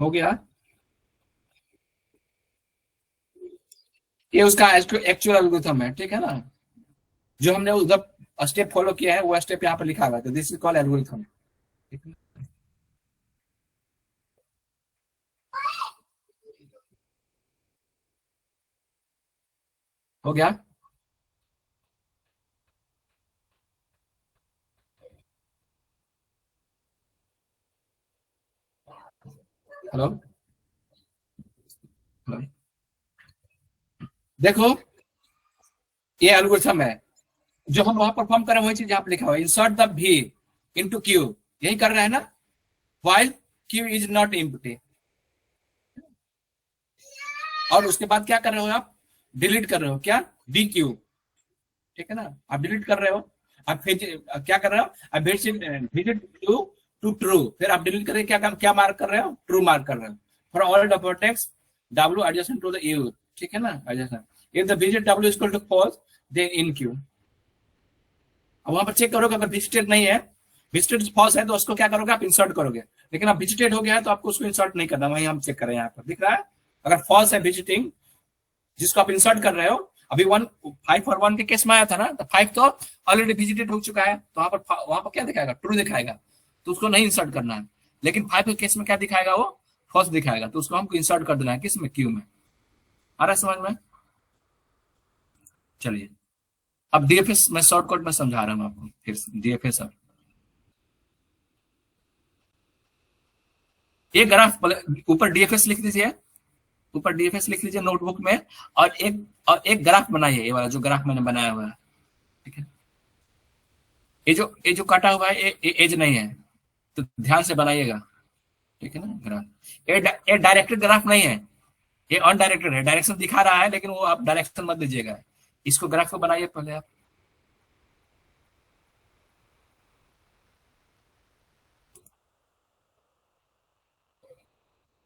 हो गया? ये उसका एक्चुअल एल्गोरिथम है। ठीक है ना? जो हमने उधर स्टेप फॉलो किया है वो स्टेप यहाँ पर लिखा हुआ है, तो दिस इज कॉल्ड एल्गोरिथम। हो गया? हेलो हेलो, देखो ये एल्गोरिथम है जो हम वहां परफॉर्म कर रहे हैं, वही चीज यहाँ पर लिखा हुआ है, insert the V into Q। यही कर रहे हैं ना, while Q is not empty. और उसके बाद क्या कर रहे हो आप, डिलीट कर रहे हो, क्या, DQ। ठीक है ना? आप डिलीट कर रहे हो, आप क्या कर रहे हो, आप विजिट टू ट्रू, फिर आप डिलीट करके क्या मार्क कर रहे हो, ट्रू मार्क कर रहे हो for all the vertex W adjacent to the U। ठीक है ना? adjacent, if the visit W is equal to false then in Q। अब वहां पर चेक करोगे, अगर विजिटेड नहीं है, विजिटेड फॉल्स है तो उसको क्या करोगे, आप इंसर्ट करोगे। लेकिन अब विजिटेड हो गया है तो आपको उसको इंसर्ट नहीं करना, वही हम चेक कर रहे हैं। यहाँ पर दिख रहा है, अगर फॉल्स है विजिटिंग जिसको आप इंसर्ट कर रहे हो, अभी 5 और 1 के केस में आया था ना, तो 5 तो ऑलरेडी विजिटेड हो चुका है, तो वहां पर क्या दिखाएगा, ट्रू दिखाएगा, तो उसको नहीं इंसर्ट करना है। लेकिन 5 के केस में क्या दिखाएगा, वो फॉल्स दिखाएगा, तो उसको हमको इंसर्ट कर देना है, किसमें, क्यू में। आ रहा है समझ में? चलिए अब डीएफएस मैं शॉर्टकट में समझा रहा हूं आपको फिर से डीएफएस। अब एक ग्राफ ऊपर डीएफएस लिख दीजिए, ऊपर डीएफएस लिख लीजिए नोटबुक में, और एक ग्राफ बनाइए, ये वाला जो ग्राफ मैंने बनाया हुआ है, ठीक है। ये जो काटा हुआ है ये एज नहीं है, तो ध्यान से बनाइएगा, ठीक है ना। ग्राफ ये डायरेक्टेड ग्राफ नहीं है, ये अनडायरेक्टेड है, डायरेक्शन दिखा रहा है लेकिन वो आप डायरेक्शन मत दीजिएगा। इसको ग्राफ को बनाइए पहले आप।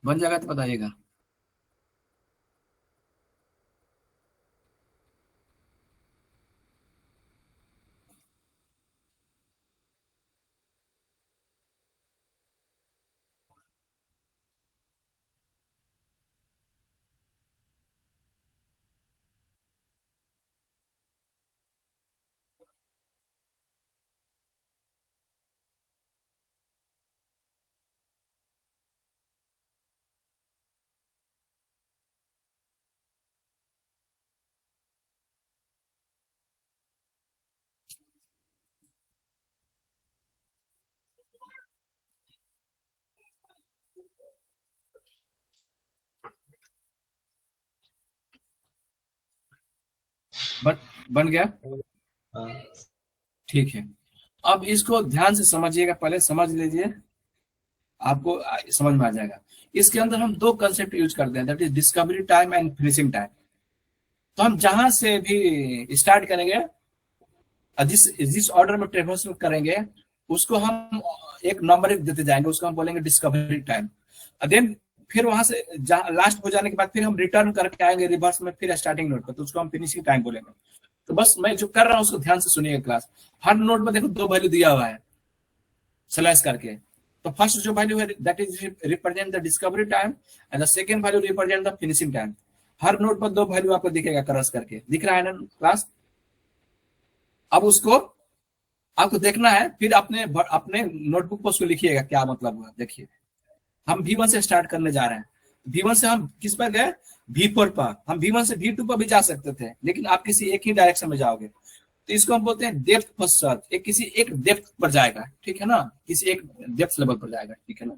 बन जाएगा तो बताइएगा। बन गया, हाँ ठीक है। अब इसको ध्यान से समझिएगा, पहले समझ लीजिए, आपको समझ में आ जाएगा। इसके अंदर हम दो कंसेप्ट यूज करते हैं, that is discovery time and finishing time. तो हम जहां से भी स्टार्ट करेंगे, जिस जिस ऑर्डर में ट्रेवर्स करेंगे, उसको हम एक नंबर देते जाएंगे, उसको हम बोलेंगे डिस्कवरी टाइम। देन फिर वहां से लास्ट हो जाने के बाद फिर हम रिटर्न करके आएंगे रिवर्स में, फिर स्टार्टिंग नोट पर, तो उसको हम फिनिशिंग टाइम बोलेंगे। तो बस मैं जो कर रहा हूँ उसको ध्यान से सुनिए क्लास। हर नोट में देखो दो वैल्यू दिया हुआ है स्लैश करके। तो फर्स्ट जो वैल्यू है that is represent the discovery time and the second value represent the finishing time. Her note पर दो वैल्यू आपको दिखेगा क्रॉस करके, दिख रहा है ना क्लास। अब उसको आपको देखना है, फिर अपने नोटबुक पर उसको लिखिएगा क्या मतलब हुआ। देखिए हम V1 से स्टार्ट करने जा रहे हैं। V1 से हम किस पर गए, V4 पर। हम V1 से V2 पर भी जा सकते थे, लेकिन आप किसी एक ही डायरेक्शन में जाओगे, तो इसको हम बोलते हैं डेप्थ फर्स्ट सर्च। एक किसी एक डेप्थ पर जाएगा, ठीक है ना, किसी एक डेप्थ लेवल पर जाएगा, ठीक है ना।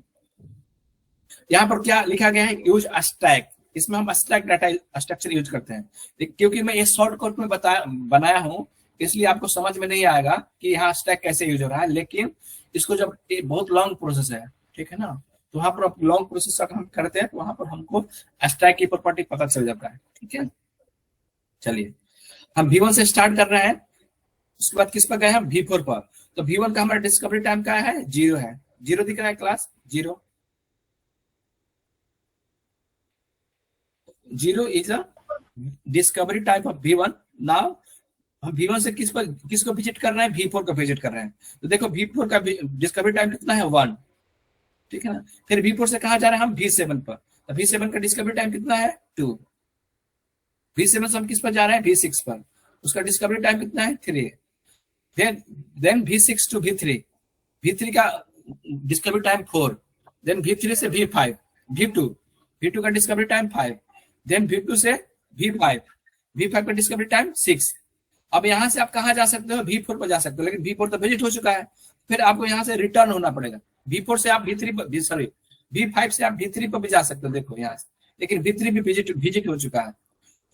यहाँ पर क्या लिखा गया है, यूज स्टैक। इसमें हम स्टैक डाटा स्ट्रक्चर यूज करते हैं, क्योंकि मैं ये शॉर्टकट में बनाया हूँ, इसलिए आपको समझ में नहीं आएगा कि यहाँ स्टैक कैसे यूज हो रहा है। लेकिन इसको जब बहुत लॉन्ग प्रोसेस है, ठीक है ना, तो वहां पर लॉन्ग प्रोसेस का हम करते हैं, तो वहां पर हमको स्टैक की प्रॉपर्टी पता चल जाता है, ठीक है। चलिए हम V1 से स्टार्ट कर रहे हैं, उसके बाद किस पर गए हम, V4 पर। तो V1 का हमारा डिस्कवरी टाइम क्या है, 0 है। 0 दिख रहा है class, 0। 0 is a discovery time of V1। Now हम V1 से किसको विजिट कर रहे हैं, V4 को विजिट कर रहे हैं। तो देखो V4 का डिस्कवरी टाइम कितना है, 1, ठीक है ना। फिर V4 से कहा जा रहे हैं हम V7 पर, तो V7 का डिस्कवरी टाइम कितना है, 2। V7 से हम किस पर जा रहे हैं, V6 पर, उसका डिस्कवरी टाइम कितना है, 3। Then V6 to V3, V3 का डिस्कवरी टाइम 4। देन V3 से V5, V2 का डिस्कवरी टाइम 5। देन V2 से V5, V5 का डिस्कवरी टाइम 6। अब यहां से आप कहा जा सकते हो, V4 पर जा सकते हो, लेकिन V4 तो विजिट हो चुका है, फिर आपको यहां से रिटर्न होना पड़ेगा। V4 से आप V3 पर, सॉरी V5 से आप V3 पर भी जा सकते हो, देखो यहाँ से, लेकिन V3 भी विजिट हो चुका है,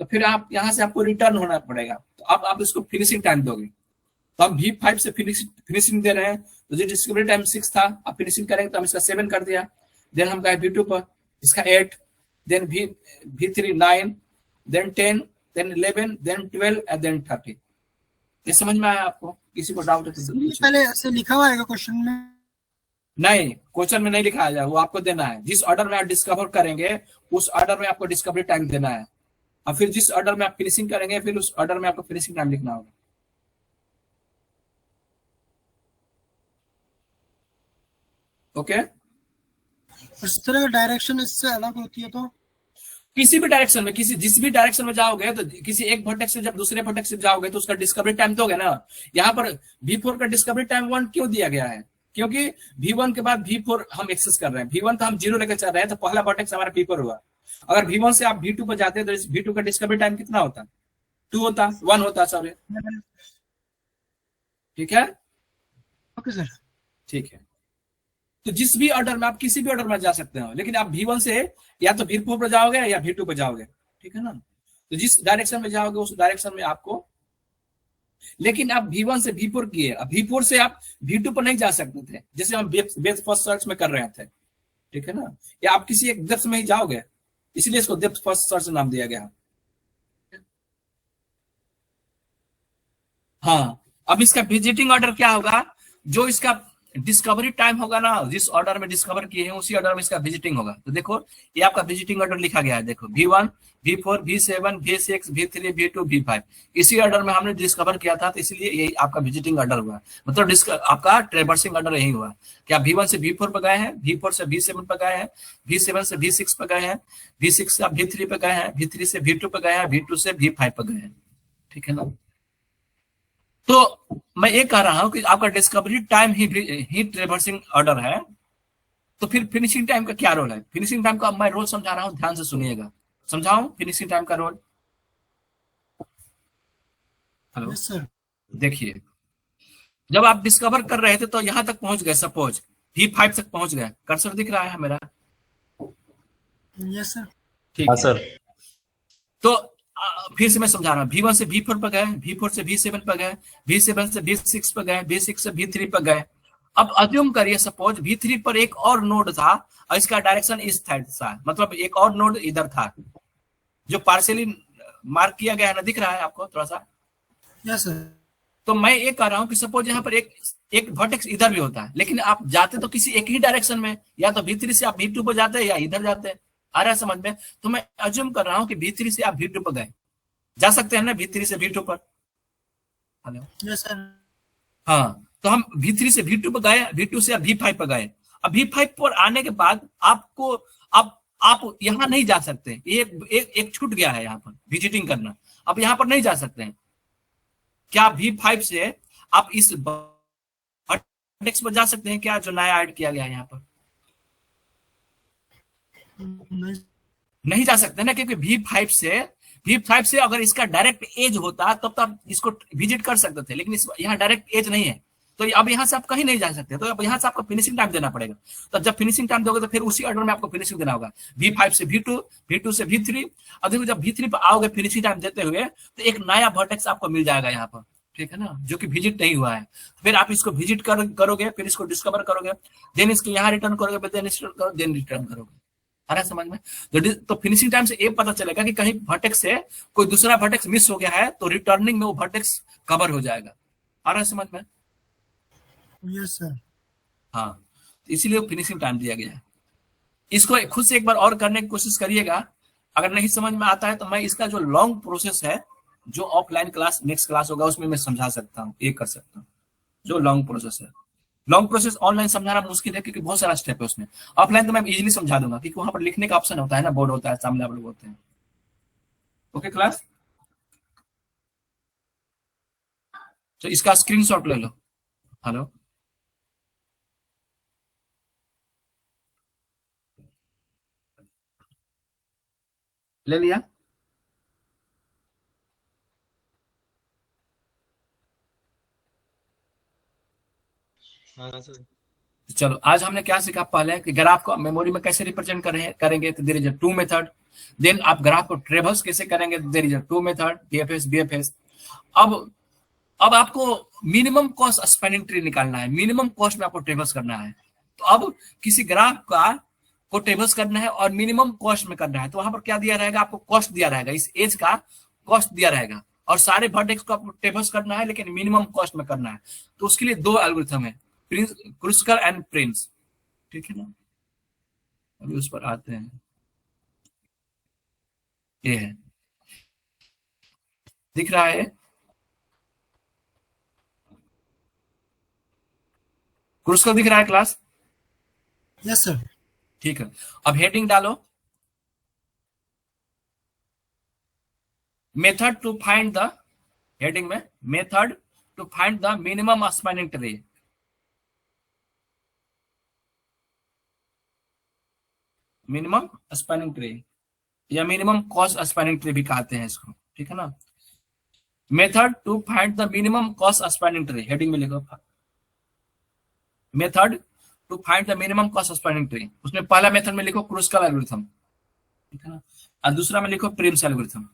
तो फिर आप यहाँ से आपको रिटर्न होना पड़ेगा। तो अब आप इसको फिनिशिंग टाइम दोगे। तो हम V5 से फिनिशिंग दे रहे हैं, तो जो डिस्कवरी टाइम 6 था, आप फिनिशिंग करेंगे तो हम इसका 7 कर दिया। देन हम गए V2 पर, इसका 8। Then V3 9, then 10, then 11, then 12 and then 30। ये समझ में आया आपको? किसी को डाउट है तो पहले ऐसे लिखा हुआ है क्वेश्चन में? नहीं, क्वेश्चन में नहीं लिखा है, वो आपको देना है। जिस ऑर्डर में आप डिस्कवर करेंगे उस ऑर्डर में आपको डिस्कवरी टाइम देना है, और फिर जिस ऑर्डर में आप फिनिशिंग करेंगे फिर उस ऑर्डर में आपको फिनिशिंग टाइम लिखना होगा। ओके, इस तरह का डायरेक्शन इससे अलग होती है तो किसी भी डायरेक्शन में, जिस भी डायरेक्शन में जाओगे, तो किसी एक भटक से जब दूसरे भटक से जाओगे तो उसका डिस्कवरी टाइम दोगे ना। यहाँ पर V4 का डिस्कवरी टाइम 1 क्यों दिया गया है, क्योंकि V1 के बाद V4 हम एक्सेस कर रहे हैं। V1 तो हम 0 लेकर चल रहे हैं, तो पहला वर्टेक्स हमारा V4 हुआ। अगर V1 से आप V2 पर जाते हैं तो V2 का डिस्कवरी टाइम कितना होता? 2 होता, 1 होता, सॉरी। ठीक है, ओके सर। ठीक है। तो जिस भी ऑर्डर में आप किसी भी ऑर्डर में जा सकते हो, लेकिन आप V1 से या तो V4 पर जाओगे या V2 पर जाओगे, ठीक है ना। तो जिस डायरेक्शन में जाओगे उस डायरेक्शन में आपको, लेकिन आप V1 से V4 किए, अब V4 से आप V2 पर नहीं जा सकते थे, जैसे हम बेस फर्स्ट सर्च में कर रहे थे, ठीक है ना। या आप किसी एक डेप्थ में ही जाओगे, इसलिए इसको डेप्थ फर्स्ट सर्च नाम दिया गया। हाँ, अब इसका विजिटिंग ऑर्डर क्या होगा? जो इसका डिस्कवरी टाइम होगा ना, जिस ऑर्डर में डिस्कवर किए हैं उसी ऑर्डर में इसका विजिटिंग होगा। तो देखो ये आपका विजिटिंग ऑर्डर लिखा गया है, देखो V1, V4, V7, V6, V3, V2, V5, इसी ऑर्डर में हमने डिस्कवर किया था, तो इसलिए यही आपका विजिटिंग ऑर्डर हुआ। मतलब आपका ट्रेवर्सिंग ऑर्डर यही हुआ कि आप V1 से V4 पर गए हैं, V4 से V7 पर गए हैं, V7 से V6 पर गए हैं, V6 से आप V3 पर गए हैं, V3 से V2 पर गए हैं, V2 से V5 पर गए हैं, ठीक है ना। तो मैं ये कह रहा हूं कि आपका डिस्कवरी टाइम ही ट्रेवर्सिंग ऑर्डर है, तो फिर फिनिशिंग टाइम का क्या रोल है? फिनिशिंग टाइम का मैं रोल समझा रहा हूं, ध्यान से सुनिएगा। समझाऊं फिनिशिंग टाइम का रोल? Hello, yes sir. देखिए, जब आप डिस्कवर कर रहे थे तो यहां तक पहुंच गए, सपोज V5 तक पहुंच गए, कर्सर दिख रहा है मेरा? Yes sir. ठीक हाँ है, सर। तो फिर से मैं समझा रहा हूँ, V1 से V4 पर गए, V4 से V7 पर गए, V7 से V6 पर गए, V6 से V3 पर गए। अब अज्यूम करिए सपोज V3 पर एक और नोड था और इसका डायरेक्शन इस था, मतलब एक और नोड इधर था जो पार्शियली मार्क किया गया है ना, दिख रहा है आपको थोड़ा सा? Yes sir. तो मैं ये कह रहा हूँ कि सपोज यहाँ पर एक वर्टेक्स इधर भी होता है, लेकिन आप जाते तो किसी एक ही डायरेक्शन में, या तो V3 से आप V2 पर जाते हैं या इधर जाते हैं। आ रहा है समझ में? तो मैं अज्यूम कर रहा हूँ कि V3 से आप V2 पर गए, जा सकते हैं ना V3 से V2 पर? Hello, yes sir. हाँ, तो हम V3 से V2 पर गए, V2 से आप V5 पर गए। अब V5 पर आने के बाद आपको, अब आप यहां नहीं जा सकते, एक छूट गया है यहाँ पर विजिटिंग करना, अब यहाँ पर नहीं जा सकते हैं। क्या V5 से आप इस वर्टेक्स पर जा सकते हैं क्या, जो नया ऐड किया गया है यहाँ पर? नहीं जा सकते ना, क्योंकि V5 से अगर इसका डायरेक्ट एज होता तब तो आप इसको विजिट कर सकते थे, लेकिन यहाँ डायरेक्ट एज नहीं है, तो अब यहाँ से आप कहीं नहीं जा सकते, तो अब यहाँ से आपको फिनिशिंग टाइम देना पड़ेगा। तो जब फिनिशिंग टाइम दोगे तो फिर उसी ऑर्डर में आपको फिनिशिंग देना होगा, V5 से V2, V2 से V3। अब देखो जब V3 पर आओगे फिनिशिंग टाइम देते हुए, तो एक नया वर्टेक्स आपको मिल जाएगा यहाँ पर, ठीक है ना, जो कि विजिट नहीं हुआ है। फिर आप इसको विजिट करोगे, फिर इसको डिस्कवर करोगे, देन इसको यहाँ रिटर्न करोगे, देन रिटर्न करोगे। आ रहा है समझ में? तो फिनिशिंग टाइम से ये पता चलेगा कि कहीं वर्टेक्स से कोई दूसरा वर्टेक्स मिस हो गया है, तो रिटर्निंग में वो वर्टेक्स कवर हो जाएगा। आ रहा है समझ में? Yes sir. हाँ, तो इसीलिए फिनिशिंग टाइम दिया गया है। इसको खुद से एक बार और करने की कोशिश करिएगा, अगर नहीं समझ में आता है तो मैं इसका जो लॉन्ग प्रोसेस है, जो ऑफलाइन क्लास नेक्स्ट क्लास होगा उसमें मैं समझा सकता हूँ, ये कर सकता हूँ। जो लॉन्ग प्रोसेस है, लॉन्ग प्रोसेस ऑनलाइन समझाना मुश्किल है क्योंकि बहुत सारा स्टेप है उसमें। ऑफलाइन तो मैं इजीली समझा दूंगा क्योंकि वहां पर लिखने का ऑप्शन होता है ना, बोर्ड होता है, सामने आप लोग होते हैं। ओके क्लास, तो इसका स्क्रीनशॉट ले लो। हेलो, ले लिया? हाँ सर। चलो, आज हमने क्या सीखा? पहले कि ग्राफ को मेमोरी में कैसे रिप्रेजेंट करेंगे, तो there is a two method. Then आप ग्राफ को ट्रेवर्स कैसे करेंगे, तो there is a two method, DFS BFS. अब आपको मिनिमम कॉस्ट स्पैनिंग ट्री निकालना है, मिनिमम कॉस्ट में आपको ट्रेवर्स करना है। तो अब किसी ग्राफ का को ट्रेवर्स करना है और मिनिमम कॉस्ट में करना है, तो वहां पर क्या दिया रहेगा? आपको कॉस्ट दिया रहेगा, इस एज का कॉस्ट दिया रहेगा, और सारे वर्टेक्स को आपको ट्रेवर्स करना है लेकिन मिनिमम कॉस्ट में करना है। तो उसके लिए दो एल्गोरिथम है, क्रुस्कर एंड प्रिंस, ठीक है ना। अभी उस पर आते हैं, ये है, दिख रहा है क्रुस्कर, दिख रहा है क्लास? Yes sir. ठीक है, अब हेडिंग डालो, method to find the, heading में method to find the minimum spanning tree. Minimum spanning tree, या मिनिमम कॉस्ट स्पैनिंग ट्री भी कहते हैं इसको, ठीक है ना। Method to find the minimum cost spanning tree, heading में लिखो method to find the minimum cost spanning tree. उसमें पहला मेथड में लिखो क्रूस्कल एल्गोरिथम, ठीक है ना, और दूसरा में लिखो प्रिम्स एल्गोरिथम।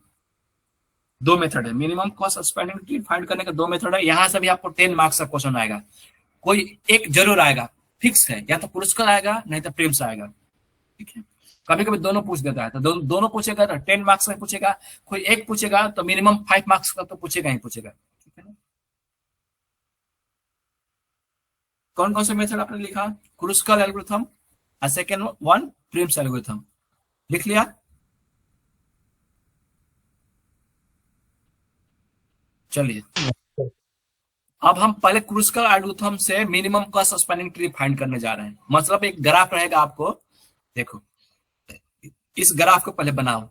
दो मेथड है, minimum cost spanning tree find करने का दो मेथड है। यहां से भी आपको 10 मार्क्स का क्वेश्चन आएगा, कोई एक जरूर आएगा, फिक्स है, या तो क्रूस्कल आएगा नहीं तो प्रिम्स आएगा, ठीक है। कभी कभी दोनों पूछ देता है, तो दोनों पूछेगा तो 10 मार्क्स में पूछेगा, कोई एक पूछेगा तो मिनिमम 5 मार्क्स का तो पूछेगा ही पूछेगा, ठीक है ना। कौन कौन से मेथड आपने लिखा, क्रूस्कल एल्गोरिथम और सेकेंड वन प्रिम्स एल्गोरिथम, लिख लिया। चलिए अब हम पहले क्रूस्कल एल्गोरिथम से minimum cost spanning tree find करने जा रहे हैं। मतलब एक ग्राफ रहेगा, आपको देखो इस ग्राफ को पहले बनाओ।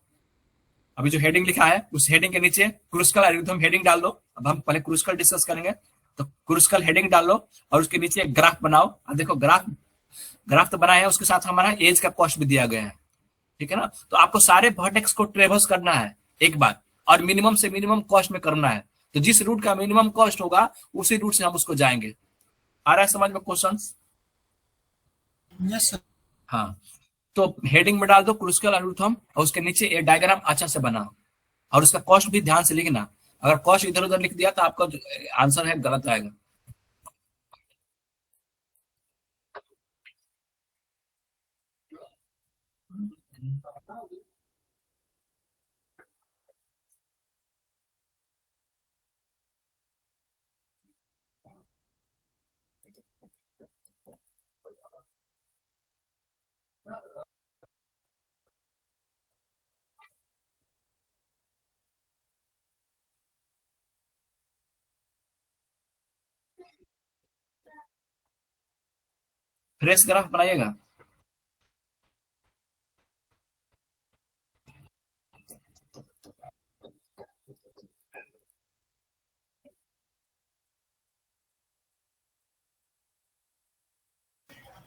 अभी जो हेडिंग लिखा है उस हेडिंग के नीचे क्रूस्कल एल्गोरिथम हेडिंग डाल दो। अब हम पहले क्रूस्कल डिस्कस करेंगे, तो क्रूस्कल हेडिंग डाल लो और उसके नीचे एक ग्राफ बनाओ। अब देखो ग्राफ तो बनाया है, उसके साथ हमारा एज का कॉस्ट भी दिया गया है, ठीक है ना। तो आपको सारे वर्टेक्स को ट्रेवर्स करना है एक बार, और मिनिमम से मिनिमम कॉस्ट में करना है। तो जिस रूट का मिनिमम कॉस्ट होगा उसी रूट से हम उसको जाएंगे। आ रहा है समझ में क्वेश्चन? Yes sir. हाँ, तो हेडिंग में डाल दो क्रूस्कल एल्गोरिथम और उसके नीचे एक डायग्राम अच्छा से बनाओ और उसका कॉस्ट भी ध्यान से लिखना। अगर कॉस्ट इधर उधर लिख दिया तो आपका आंसर है गलत आएगा। फ्रेश ग्राफ बनाइएगा।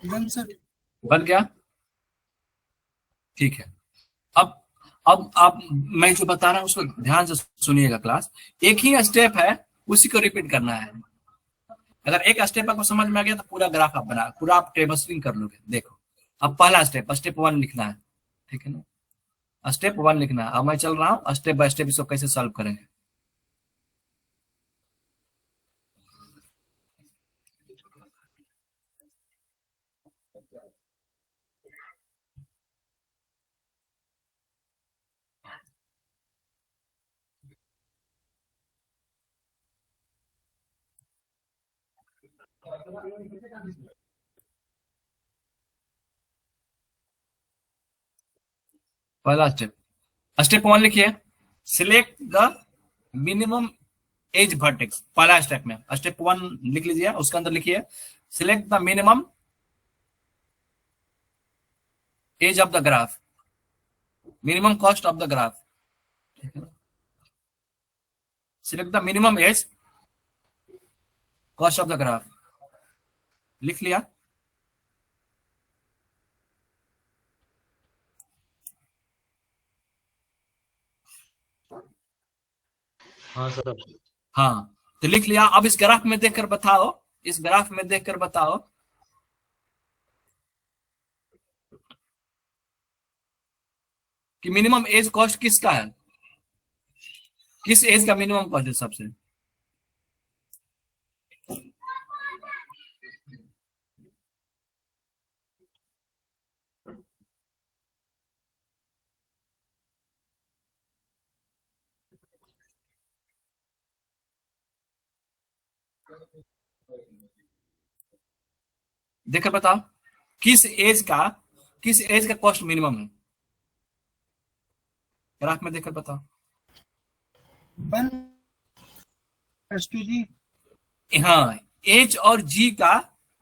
Done sir. बन गया, ठीक है। अब आप मैं जो बता रहा हूं उसको ध्यान से सुनिएगा क्लास। एक ही स्टेप है, उसी को रिपीट करना है। अगर एक स्टेप आपको समझ में आ गया तो पूरा ग्राफ आप बना, पूरा आप टेबल कर लोगे। देखो अब पहला स्टेप 1 लिखना है, ठीक है ना। स्टेप 1 लिखना है। अब मैं चल रहा हूँ स्टेप बाय स्टेप इसको कैसे सॉल्व करेंगे। पहला स्टेप 1 लिखिए, select the minimum age vertex. पहला स्टेप में स्टेप 1 लिख लीजिए, उसके अंदर लिखिए select the minimum age of the graph, minimum cost of the graph. Select the minimum age cost of the graph, लिख लिया। हाँ सर। हाँ तो लिख लिया। अब इस ग्राफ में देखकर बताओ, इस ग्राफ में देखकर बताओ कि मिनिमम एज कॉस्ट किसका है, किस एज का मिनिमम कॉस्ट है सबसे। देखकर बताओ किस एज का कॉस्ट मिनिमम है, ग्राफ में देखकर बताओ। 1:2G। हाँ, एच और जी का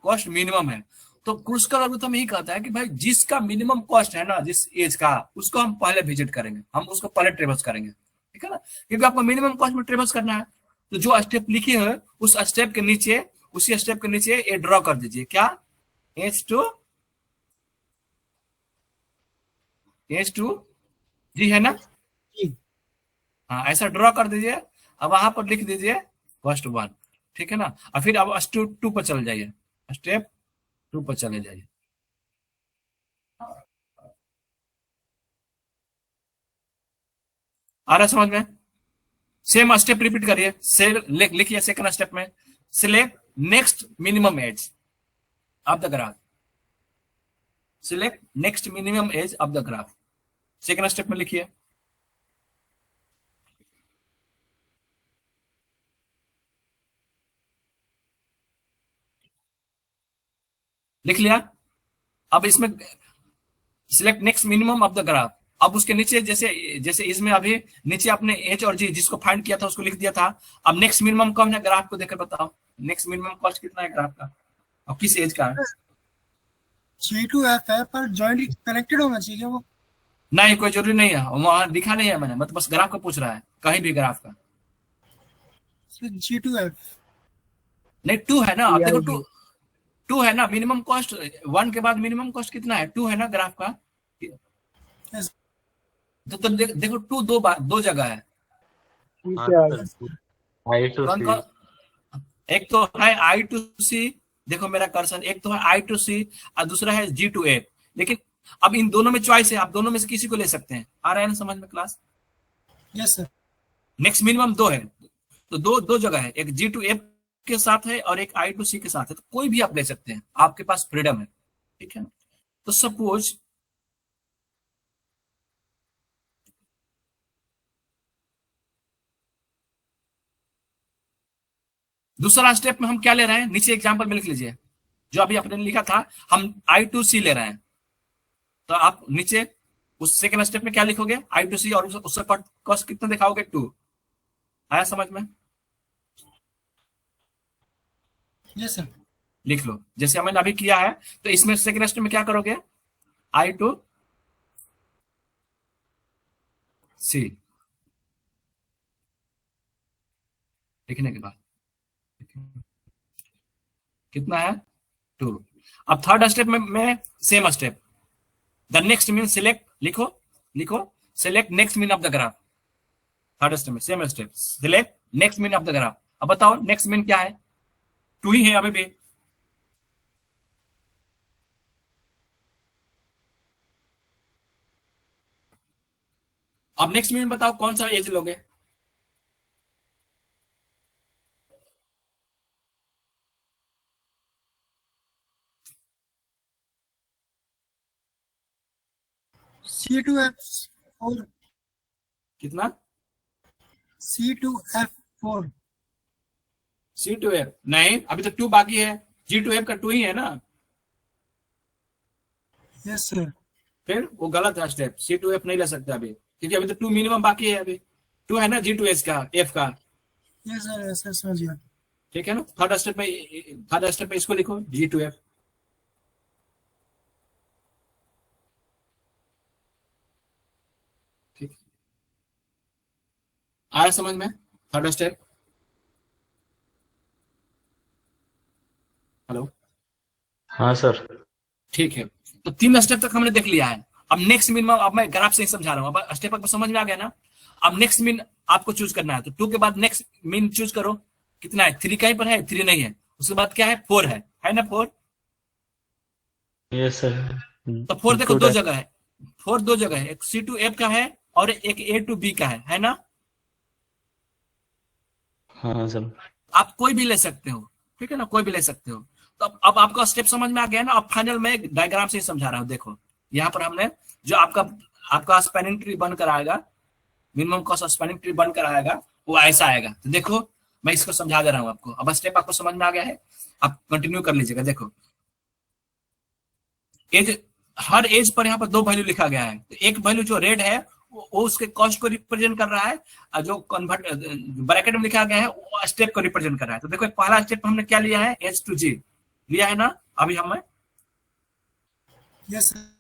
कॉस्ट मिनिमम है। तो क्रूस्कल एल्गोरिथम यही कहता है कि भाई जिसका मिनिमम कॉस्ट है ना, जिस एज का, उसको हम पहले विजिट करेंगे, हम उसको पहले ट्रेवर्स करेंगे, ठीक है ना। क्योंकि आपको मिनिमम कॉस्ट में ट्रेवर्स करना है। तो जो स्टेप लिखे है उस स्टेप के नीचे, उसी स्टेप के नीचे ये ड्रॉ कर दीजिए, क्या एच टू जी है ना? जी। हाँ, ऐसा ड्रॉ कर दीजिए। अब वहां पर लिख दीजिए फर्स्ट वन, ठीक है ना? और फिर अब स्टेप टू पर चले जाइए, स्टेप टू पर चले जाइए। आ रहा है समझ में? सेम स्टेप रिपीट करिए। लिखिए सेकंड स्टेप में, select next minimum age of the graph. Select next minimum age of the graph, second step में लिखिए। लिख लिया? अब इसमें select next minimum of the graph. अब उसके नीचे जैसे जैसे इसमें अभी नीचे आपने एच और जी जिसको फाइंड किया था उसको लिख दिया था। अब नेक्स्ट मिनिमम कौन है ग्राफ को देखकर बताओ, नेक्स्ट मिनिमम कॉस्ट कितना है ग्राफ का और किस एज का है? G2F है पर जॉइंट कनेक्टेड होना चाहिए वो। नहीं, कोई जरूरी नहीं है, वहां लिखा नहीं है मैंने, मतलब बस ग्राफ का पूछ रहा है, कहीं भी ग्राफ का। G2F। नहीं, टू है ना, अब देखो PID। टू, टू है ना मिनिमम कॉस्ट, वन के बाद मिनिमम कॉस्ट कितना है? टू है ना ग्राफ का। Yes। तो देखो टू दो जगह है। हाँ सर, आई टू कौन सी। कौन? एक तो है आई टू सी, देखो मेरा कर्सर, एक तो है आई टू सी और दूसरा है जी टू एफ। लेकिन अब इन दोनों में चॉइस है, आप दोनों में से किसी को ले सकते हैं। आ रहा है ना समझ में class? Yes sir. Next minimum दो है, तो दो दो जगह है, एक जी टू एफ के साथ है और एक आई टू सी के साथ है, तो कोई भी आप ले सकते हैं, आपके पास फ्रीडम है, ठीक है ना? तो सपोज दूसरा स्टेप में हम क्या ले रहे हैं, नीचे एग्जाम्पल में लिख लीजिए जो अभी आपने लिखा था, हम आई टू सी ले रहे हैं। तो आप नीचे उस सेकंड स्टेप में क्या लिखोगे, आई टू सी, और उससे कॉस्ट कितना दिखाओगे, टू। आया समझ में? Yes sir. लिख लो जैसे हमने अभी किया है। तो इसमें सेकंड स्टेप में क्या करोगे, आई टू सी लिखने के बाद कितना है, टू। अब थर्ड स्टेप में same step, the next min select, लिखो लिखो, select next min of the graph. Third step में same step, select next min of the graph. अब बताओ नेक्स्ट मीन क्या है, टू ही है अभी भी। अब नेक्स्ट मीन बताओ कौन सा एज लोगे। C2F4। कितना? C2F4। सी टू एफ नहीं, अभी तो टू बाकी है, जी टू एफ का टू ही है ना। Yes sir. फिर वो गलत है स्टेप, सी टू एफ नहीं ले सकते अभी, क्योंकि अभी तो टू मिनिमम बाकी है, अभी टू है ना जी टू एस का, एफ का, यस सर, यस सर, समझ गया। ठीक है ना? थर्ड स्टेप में इसको लिखो जी टू एफ। ठीक, आया समझ में थर्ड स्टेप? हेलो, हाँ सर। ठीक है। तो तीन स्टेप तक हमने देख लिया है। अब नेक्स्ट मिनिमम, अब मैं ग्राफ से ही समझा रहा हूँ, अब स्टेप आपको समझ में आ गया ना? अब नेक्स्ट मिन आपको चूज करना है, तो टू के बाद नेक्स्ट मिन चूज करो। कितना है, थ्री कहीं पर है, थ्री नहीं है। उसके बाद क्या है, फोर है ना, फोर। Yes sir. तो फोर देखो दो जगह है, फोर दो जगह है, एक सी टू एफ का है और एक ए टू बी का है ना? हाँ सर। आप कोई भी ले सकते हो, ठीक है ना, कोई भी ले सकते हो। तो अब आपका स्टेप समझ में आ गया ना? अब फाइनल में डायग्राम से ही समझा रहा हूँ। देखो यहाँ पर हमने जो आपका स्पैनिंग ट्री बनकर आएगा, मिनिमम कॉस्ट स्पैनिंग ट्री बनकर आएगा, वो ऐसा आएगा। तो देखो मैं इसको समझा दे रहा हूँ आपको। अब स्टेप आपको समझ में आ गया है, आप कंटिन्यू कर लीजिएगा। देखो एज, हर एज पर यहाँ पर दो वैल्यू लिखा गया है। तो एक वैल्यू जो रेड है वो उसके कॉस्ट को रिप्रेजेंट कर रहा है, और जो कन्वर्ट ब्रैकेट में लिखा गया है वो स्टेप को रिप्रेजेंट कर रहा है। तो देखो पहला स्टेप हमने क्या लिया है, एच टू जी लिया है ना अभी हमें? Yes sir.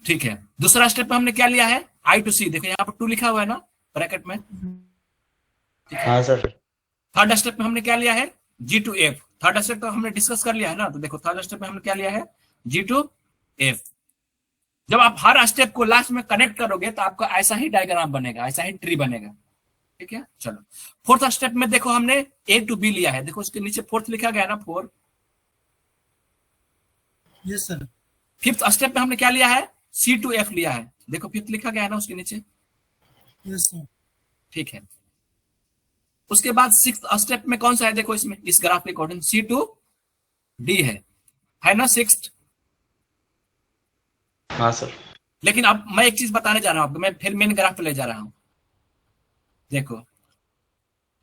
ठीक है। दूसरा स्टेप में हमने क्या लिया है, आई टू सी। देखो यहाँ पर टू लिखा हुआ है ना ब्रैकेट में। हाँ सर। थर्ड स्टेप में हमने क्या लिया है, जी टू एफ। थर्ड स्टेप तो हमने डिस्कस कर लिया है ना। तो देखो थर्ड स्टेप में हमने क्या लिया है, जी टू एफ। जब आप हर स्टेप को लास्ट में कनेक्ट करोगे तो आपका ऐसा ही डायग्राम बनेगा, ऐसा ही ट्री बनेगा। ठीक है, चलो फोर्थ स्टेप में देखो हमने ए टू बी लिया है, देखो उसके नीचे फोर्थ लिखा गया है ना, 4। Yes sir. फिफ्थ स्टेप में हमने क्या लिया है, सी टू एफ लिया है, देखो फिफ्थ लिखा गया है ना उसके नीचे। Yes sir. ठीक है, उसके बाद सिक्स स्टेप में कौन सा है, देखो इसमें इस ग्राफ के अकॉर्डिंग सी टू डी है ना सिक्स। हाँ सर। लेकिन अब मैं एक चीज बताने जा रहा हूं आपको, मैं फिर मेन ग्राफ पे ले जा रहा हूं। देखो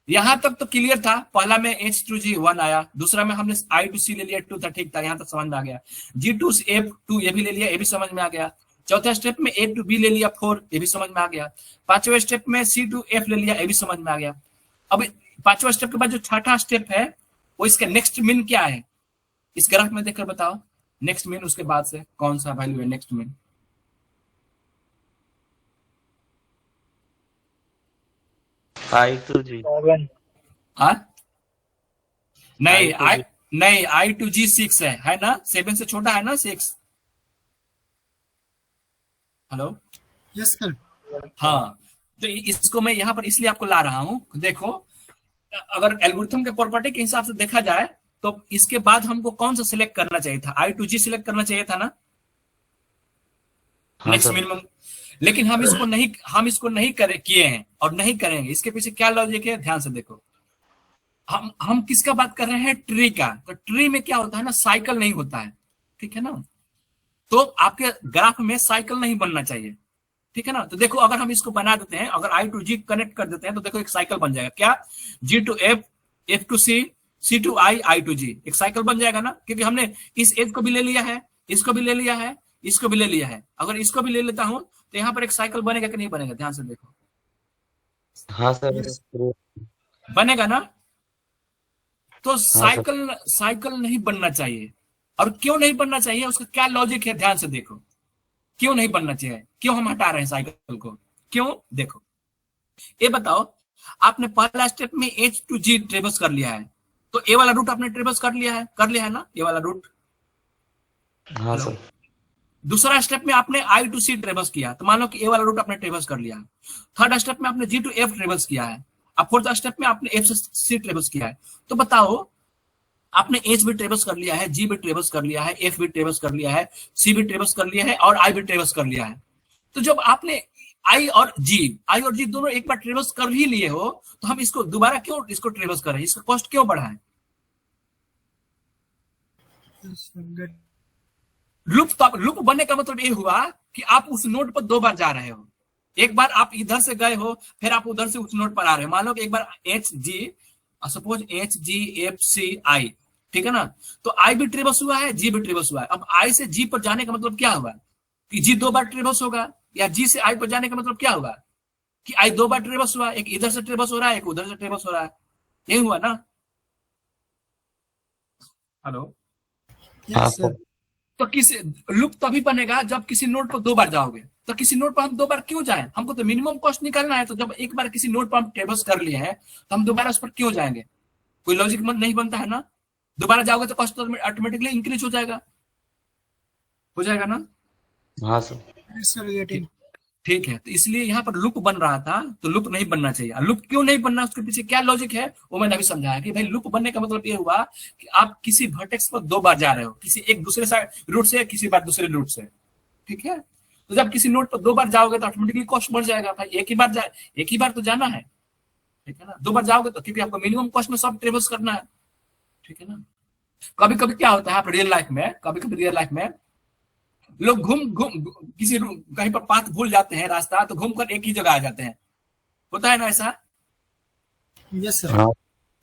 यहां तक तो क्लियर था, पहला में एच टू जी 1 आया, दूसरा में हमने आई टू सी ले लिया 2 था, ठीक था, यहां तक समझ में आ गया। जी टू एफ 2 ये भी ले लिया, ये भी समझ में आ गया। चौथे स्टेप में ए टू बी ले लिया 4, ये भी समझ में आ गया। पांचवें स्टेप में सी टू एफ ले लिया, ये भी समझ में आ गया। अब पांचवा स्टेप के बाद जो छठा स्टेप है वो इसका नेक्स्ट मीन क्या है, इस ग्राफ में देखकर बताओ। नेक्स्ट मीन उसके बाद से कौन सा वैल्यू है नेक्स्ट मीन? आई टू जी। 7। हाँ नहीं, I2G आई नहीं, आई टू जी 6 है ना, 7 से छोटा है ना 6। Hello, yes sir. हाँ, तो इसको मैं यहां पर इसलिए आपको ला रहा हूं, देखो अगर एल्गोरिथम के प्रॉपर्टी के हिसाब से देखा जाए तो इसके बाद हमको कौन सा सिलेक्ट करना चाहिए था, आई टू जी सिलेक्ट करना चाहिए था ना हाँ नेक्स्ट सर। मिनिमम। लेकिन हम इसको नहीं किए हैं और नहीं करेंगे। इसके पीछे क्या लॉजिक है, ध्यान से देखो। हम किसका बात कर रहे हैं, ट्री का। तो ट्री में क्या होता है ना, साइकिल नहीं होता है, ठीक है ना। तो आपके ग्राफ में साइकिल नहीं बनना चाहिए, ठीक है ना। तो देखो अगर हम इसको बना देते हैं, अगर आई टू जी कनेक्ट कर देते हैं तो देखो एक साइकिल बन जाएगा, क्या, G to F, F to C, C to I, I to G, एक साइकिल बन जाएगा ना। क्योंकि हमने इस एफ को भी ले लिया है, इसको भी ले लिया है, इसको भी ले लिया है। अगर इसको भी ले लेता हूं तो यहाँ पर एक साइकिल बनेगा कि नहीं बनेगा, ध्यान से देखो। हाँ सर। बनेगा ना। तो सर। साइकिल नहीं बनना चाहिए। और क्यों नहीं बनना चाहिए, उसका क्या लॉजिक है, ध्यान से देखो। क्यों नहीं बनना चाहिए, क्यों हम हटा रहे हैं साइकिल को, क्यों, देखो ये बताओ। आपने पहला स्टेप में एच टू जी ट्रेवर्स कर लिया है, तो ए वाला रूट आपने ट्रेवर्स कर लिया है ना, ये वाला रूट। हाँ सर। दूसरा स्टेप में आपने आई टू सी ट्रेवर्स किया, तो मान लो कि ए वाला रूट आपने ट्रेवर्स कर लिया है। थर्ड स्टेप में आपने जी टू एफ ट्रेवर्स किया है। अब फोर्थ स्टेप में आपने एफ से सी ट्रेवर्स किया है। तो बताओ, आपने एच भी ट्रेवर्स कर लिया है, जी भी ट्रेवर्स कर लिया है, एफ भी ट्रेवर्स कर लिया है, सी भी ट्रेवर्स कर लिया है और आई भी ट्रेवर्स कर लिया है। तो जब आपने आई और जी दोनों एक बार ट्रेवर्स कर ही लिए हो, तो हम इसको दोबारा क्यों इसको ट्रेवर्स करें, इसका कॉस्ट क्यों बढ़ाएं? लूप बनने का मतलब ये हुआ कि आप उस नोड पर 2 बार जा रहे हो। एक बार आप इधर से गए हो, फिर आप उधर से उस नोड पर आ रहे हो। मान लो कि एक बार H G, suppose H G F C I, ठीक है ना। तो आई भी ट्रेवर्स हुआ है, जी भी ट्रेवर्स हुआ है। अब आई से जी पर जाने का मतलब क्या हुआ, कि जी 2 बार ट्रेवर्स होगा, या जी से आई पर जाने का मतलब क्या होगा कि आई 2 बार ट्रेवर्स हुआ, एक इधर से ट्रेवर्स हो रहा है, एक उधर से ट्रेवर्स हो रहा है। यही हुआ ना। हेलो, हाँ यस सर। सर। तो किसी लूप तभी बनेगा जब किसी नोड पर 2 बार जाओगे। तो किसी नोड पर हम 2 बार क्यों जाएं, हमको तो मिनिमम कॉस्ट निकालना है। तो जब एक बार किसी नोड पर हम ट्रेवर्स कर लिए हैं तो हम दोबारा उस पर क्यों जाएंगे, कोई लॉजिक नहीं बनता है ना। दोबारा जाओगे तो कॉस्ट ऑटोमेटिकली इंक्रीज हो जाएगा ना। हाँ सर। Yes sir, getting. ठीक है, तो इसलिए यहाँ पर लूप बन रहा था, तो लूप नहीं बनना चाहिए। लूप क्यों नहीं बनना, उसके पीछे क्या लॉजिक है वो मैंने अभी समझाया कि भाई लूप बनने का मतलब ये हुआ कि आप किसी वर्टेक्स पर 2 बार जा रहे हो, किसी एक दूसरे रूट से, किसी बार दूसरे रूट से, ठीक है। तो जब किसी नोड पर 2 बार जाओगे तो ऑटोमेटिकली कॉस्ट बढ़ जाएगा। भाई एक ही बार तो जाना है, ठीक है ना। 2 बार जाओगे तो क्योंकि आपको मिनिमम कॉस्ट में सब ट्रेवर्स करना है, ठीक है ना। कभी कभी क्या होता है, आप रियल लाइफ में लोग घूम किसी कहीं पर पाथ भूल जाते हैं रास्ता, तो घूमकर एक ही जगह आ जाते हैं, होता है ना ऐसा। Yes sir. हाँ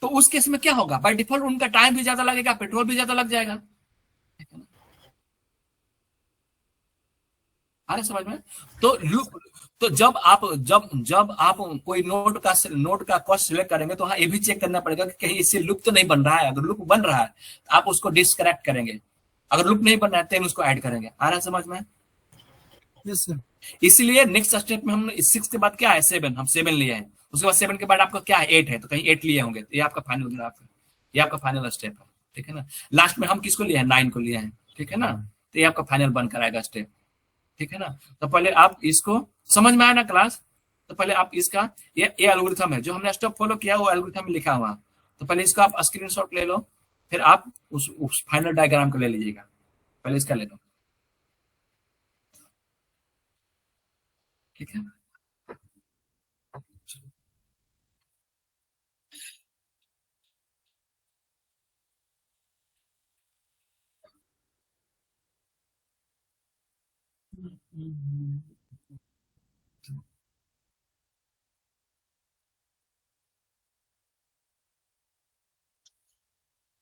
तो उस केस में क्या होगा, बाय डिफॉल्ट उनका टाइम भी ज्यादा लगेगा, पेट्रोल भी ज्यादा लग जाएगा, ठीक है ना। आ रहा है समझ में। तो जब आप कोई नोड का कॉस्ट सिलेक्ट करेंगे तो हाँ ये भी चेक करना पड़ेगा कि कहीं इससे लूप तो नहीं बन रहा है। अगर लूप बन रहा है तो आप उसको डिस्कनेक्ट करेंगे, अगर लूप नहीं बन रहा है तो उसको ऐड करेंगे। आ रहा है समझ में। Yes sir. इसलिए नेक्स्ट स्टेप में हम 6 के बाद क्या है, 7, हम 7 लिए हैं। उसके बाद 7 के बाद आपका क्या है, 8 है, तो कहीं 8 लिए होंगे। तो ये आपका फाइनल ग्राफ है, ये आपका फाइनल स्टेप है, ठीक है ना। लास्ट में हम किसको लिए हैं, 9 को लिए हैं, ठीक है ना। तो ये आपका फाइनल बनकर आएगा स्टेप, ठीक है ना। तो पहले आप इसको समझ में आया ना क्लास। तो पहले आप इसका ये एल्गोरिथम है जो हमने स्टेप फॉलो किया, वो एल्गोरिथम में लिखा हुआ। तो पहले इसको आप स्क्रीनशॉट ले लो, फिर आप उस फाइनल डायग्राम को ले लीजिएगा। पहले इसका ले लो, ठीक है।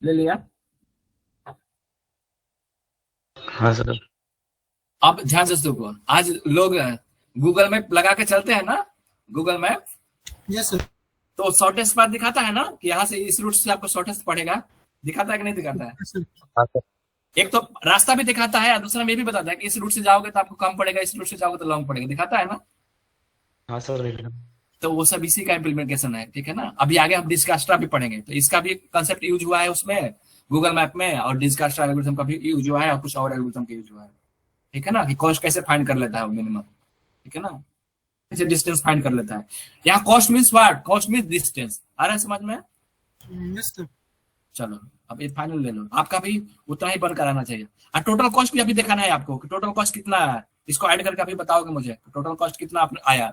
ले लिया। हाँ सर। अब ध्यान से देखो, आज लोग गूगल मैप लगा के चलते हैं ना, गूगल मैप, यस सर। तो शॉर्टेस्ट पाथ दिखाता है ना कि यहाँ से इस रूट से आपको शॉर्टेस्ट पड़ेगा, दिखाता है कि नहीं दिखाता है। हाँ सर। एक तो रास्ता भी दिखाता है और दूसरा में ये भी बताता है कि इस रूट से जाओगे तो आपको कम पड़ेगा, इस रूट से जाओगे तो लॉन्ग पड़ेगा, दिखाता है ना। हाँ सर देख रहा हूँ। तो वो सब इसी का इम्प्लीमेंटेशन है, ठीक है ना। अभी आगे हम डिस्कास्ट्रा भी पढ़ेंगे, तो इसका भी कंसेप्ट यूज हुआ है उसमें गूगल मैप में, और डिस्कास्ट्रा एल्गोरिथम का भी यूज हुआ है और कुछ और एल्गोरिथम का यूज हुआ है, ठीक है ना, कि कॉस्ट कैसे फाइंड कर लेता है मिनिमम, ठीक है ना, कैसे डिस्टेंस फाइंड कर लेता है। यहाँ cost means what, cost means distance, आ रहा है समझ में। Yes sir. चलो अब ये फाइनल ले लो, आपका भी उतना ही बन कराना चाहिए। और टोटल कॉस्ट भी अभी दिखाना है आपको कि टोटल कॉस्ट कितना है, इसको ऐड करके अभी बताओगे मुझे टोटल कॉस्ट कितना आपने आया।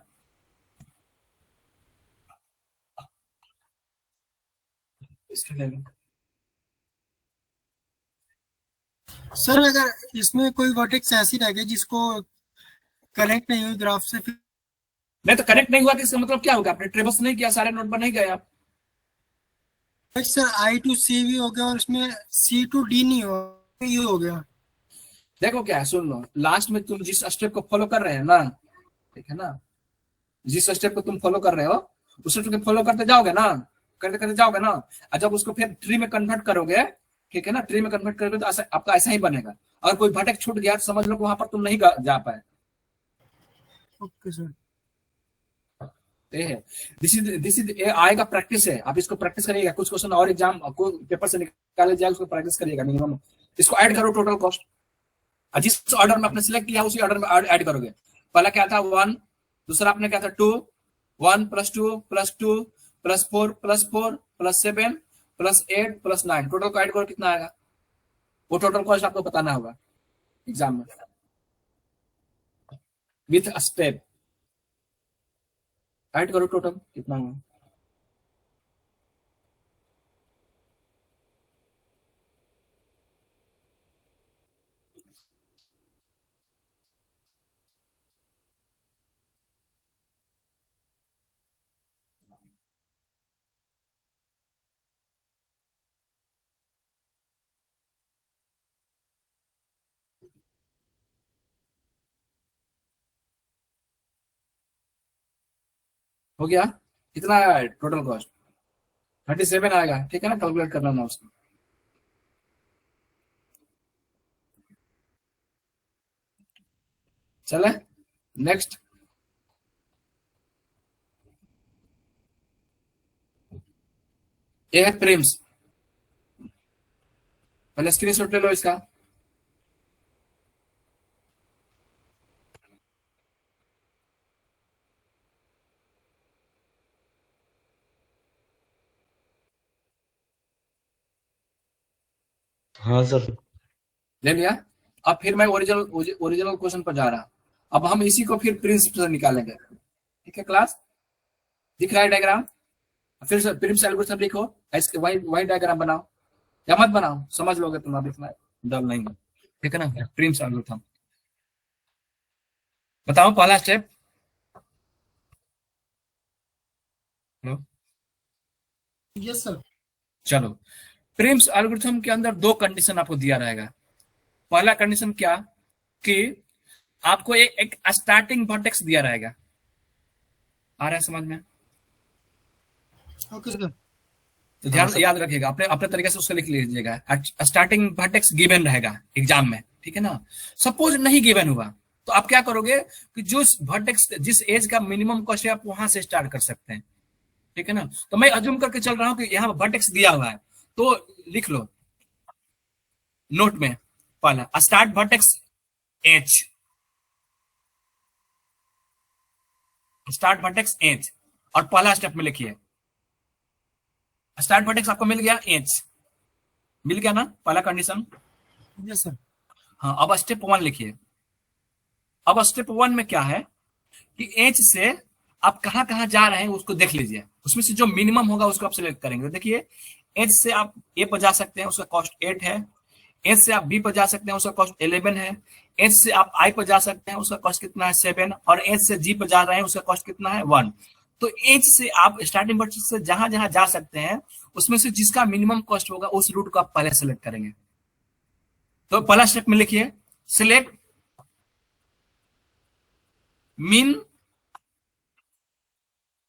इसके ले लो। सर अगर इसमें कोई वर्टेक्स ऐसी रह गई जिसको कनेक्ट नहीं हुई ग्राफ से, फिर नहीं तो कनेक्ट नहीं हुआ तो इसका मतलब क्या होगा, आपने ट्रेवल्स नहीं किया, सारे नोड पर नहीं गए आप। सर आई टू सी भी हो गया और इसमें सी टू डी नहीं हो, ये हो गया। देखो क्या है, सुन लो, लास्ट में तुम जिस स्टेप को फॉलो कर रहे हैं ना, ठीक है ना, जिस स्टेप को तुम फॉलो कर रहे हो उस स्टेप को फॉलो करते जाओगे ना, करते करते जाओगे ना, और जब उसको फिर ट्री में कन्वर्ट करोगे, ठीक है ना, ट्री में कन्वर्ट करोगे तो आपका ऐसा ही बनेगा। और कोई भटक छूट गया तो समझ लो कि वहां पर तुम नहीं जा पाए। Okay sir. ये है, दिस इज आएगा, प्रैक्टिस है, आप इसको प्रैक्टिस करिएगा, कुछ क्वेश्चन और एग्जाम को पेपर से निकाले जाए, उसको प्रैक्टिस करिएगा मिनिमम। इसको ऐड करो टोटल कॉस्ट, जिस ऑर्डर में आपने सिलेक्ट किया उसी ऑर्डर में ऐड करोगे। पहला क्या था 1, दूसरा आपने क्या था 2, 1 + 2 + 2 + 4 + 4 + 7 + 8 + 9, टोटल को ऐड करो कितना आएगा, वो टोटल कॉस्ट आपको बताना होगा एग्जाम में विथ स्टेप। ऐड करो टोटल कितना हुआ। हो गया, कितना है टोटल कॉस्ट, 37 आएगा, ठीक है ना, कैलकुलेट करना ना उसको। चले नेक्स्ट, ये है प्रिम्स, पहले स्क्रीनशॉट ले लो इसका। हाँ सर। ले लिया। अब फिर मैं ओरिजिनल क्वेश्चन पर जा रहा, अब हम इसी को फिर प्रिंस से निकालेंगे, ठीक है क्लास, दिख रहा है डायग्राम। फिर से प्रिम्स एल्गोरिथम लिखो, ऐसे वही वही डायग्राम बनाओ, या मत बनाओ, समझ लोगे तुम, अब इतना डर नहीं है, ठीक है ना। प्रिम्स एल्गोरिथम बताओ, पहला स्टेप। Yes sir. चलो, प्रिम्स एल्गोरिथम के अंदर 2 कंडीशन आपको दिया रहेगा। पहला कंडीशन क्या, कि आपको एक स्टार्टिंग वर्टेक्स दिया रहेगा, आ रहा है समझ में। Okay sir. तो ध्यान याद रखिएगा, अपने अपने तरीके से उसको लिख लीजिएगा। स्टार्टिंग वर्टेक्स गिवन रहेगा एग्जाम में, ठीक है ना। सपोज नहीं गिवन हुआ तो आप क्या करोगे कि जो वर्टेक्स जिस एज का मिनिमम कॉस्ट है आप वहां से स्टार्ट कर सकते हैं, ठीक है ना। तो मैं अज्यूम करके चल रहा हूं कि यहाँ वर्टेक्स दिया हुआ है, तो लिख लो नोट में, पहला start vertex H, start vertex edge, और पहला स्टेप में लिखिए स्टार्ट वर्टेक्स आपको मिल गया, एज मिल गया ना, पहला कंडीशन। Yes sir. हाँ, अब स्टेप 1 लिखिए। अब स्टेप 1 में क्या है कि एज से आप कहां कहां जा रहे हैं उसको देख लीजिए, उसमें से जो मिनिमम होगा उसको आप सिलेक्ट करेंगे। देखिए एज से आप ए पर जा सकते हैं, उसका कॉस्ट 8 है। एज से आप बी पर जा सकते हैं, उसका कॉस्ट 11 है। एज से आप आई पर जा सकते हैं, उसका कॉस्ट कितना है 7, और एज से जी पर जा रहे हैं, उसका कॉस्ट कितना है 1। तो एज से आप स्टार्टिंग वर्टेक्स से जहां जहां जा सकते हैं उसमें से जिसका मिनिमम कॉस्ट होगा उस रूट को आप पहले सेलेक्ट करेंगे। तो पहला स्टेप में लिखिए select min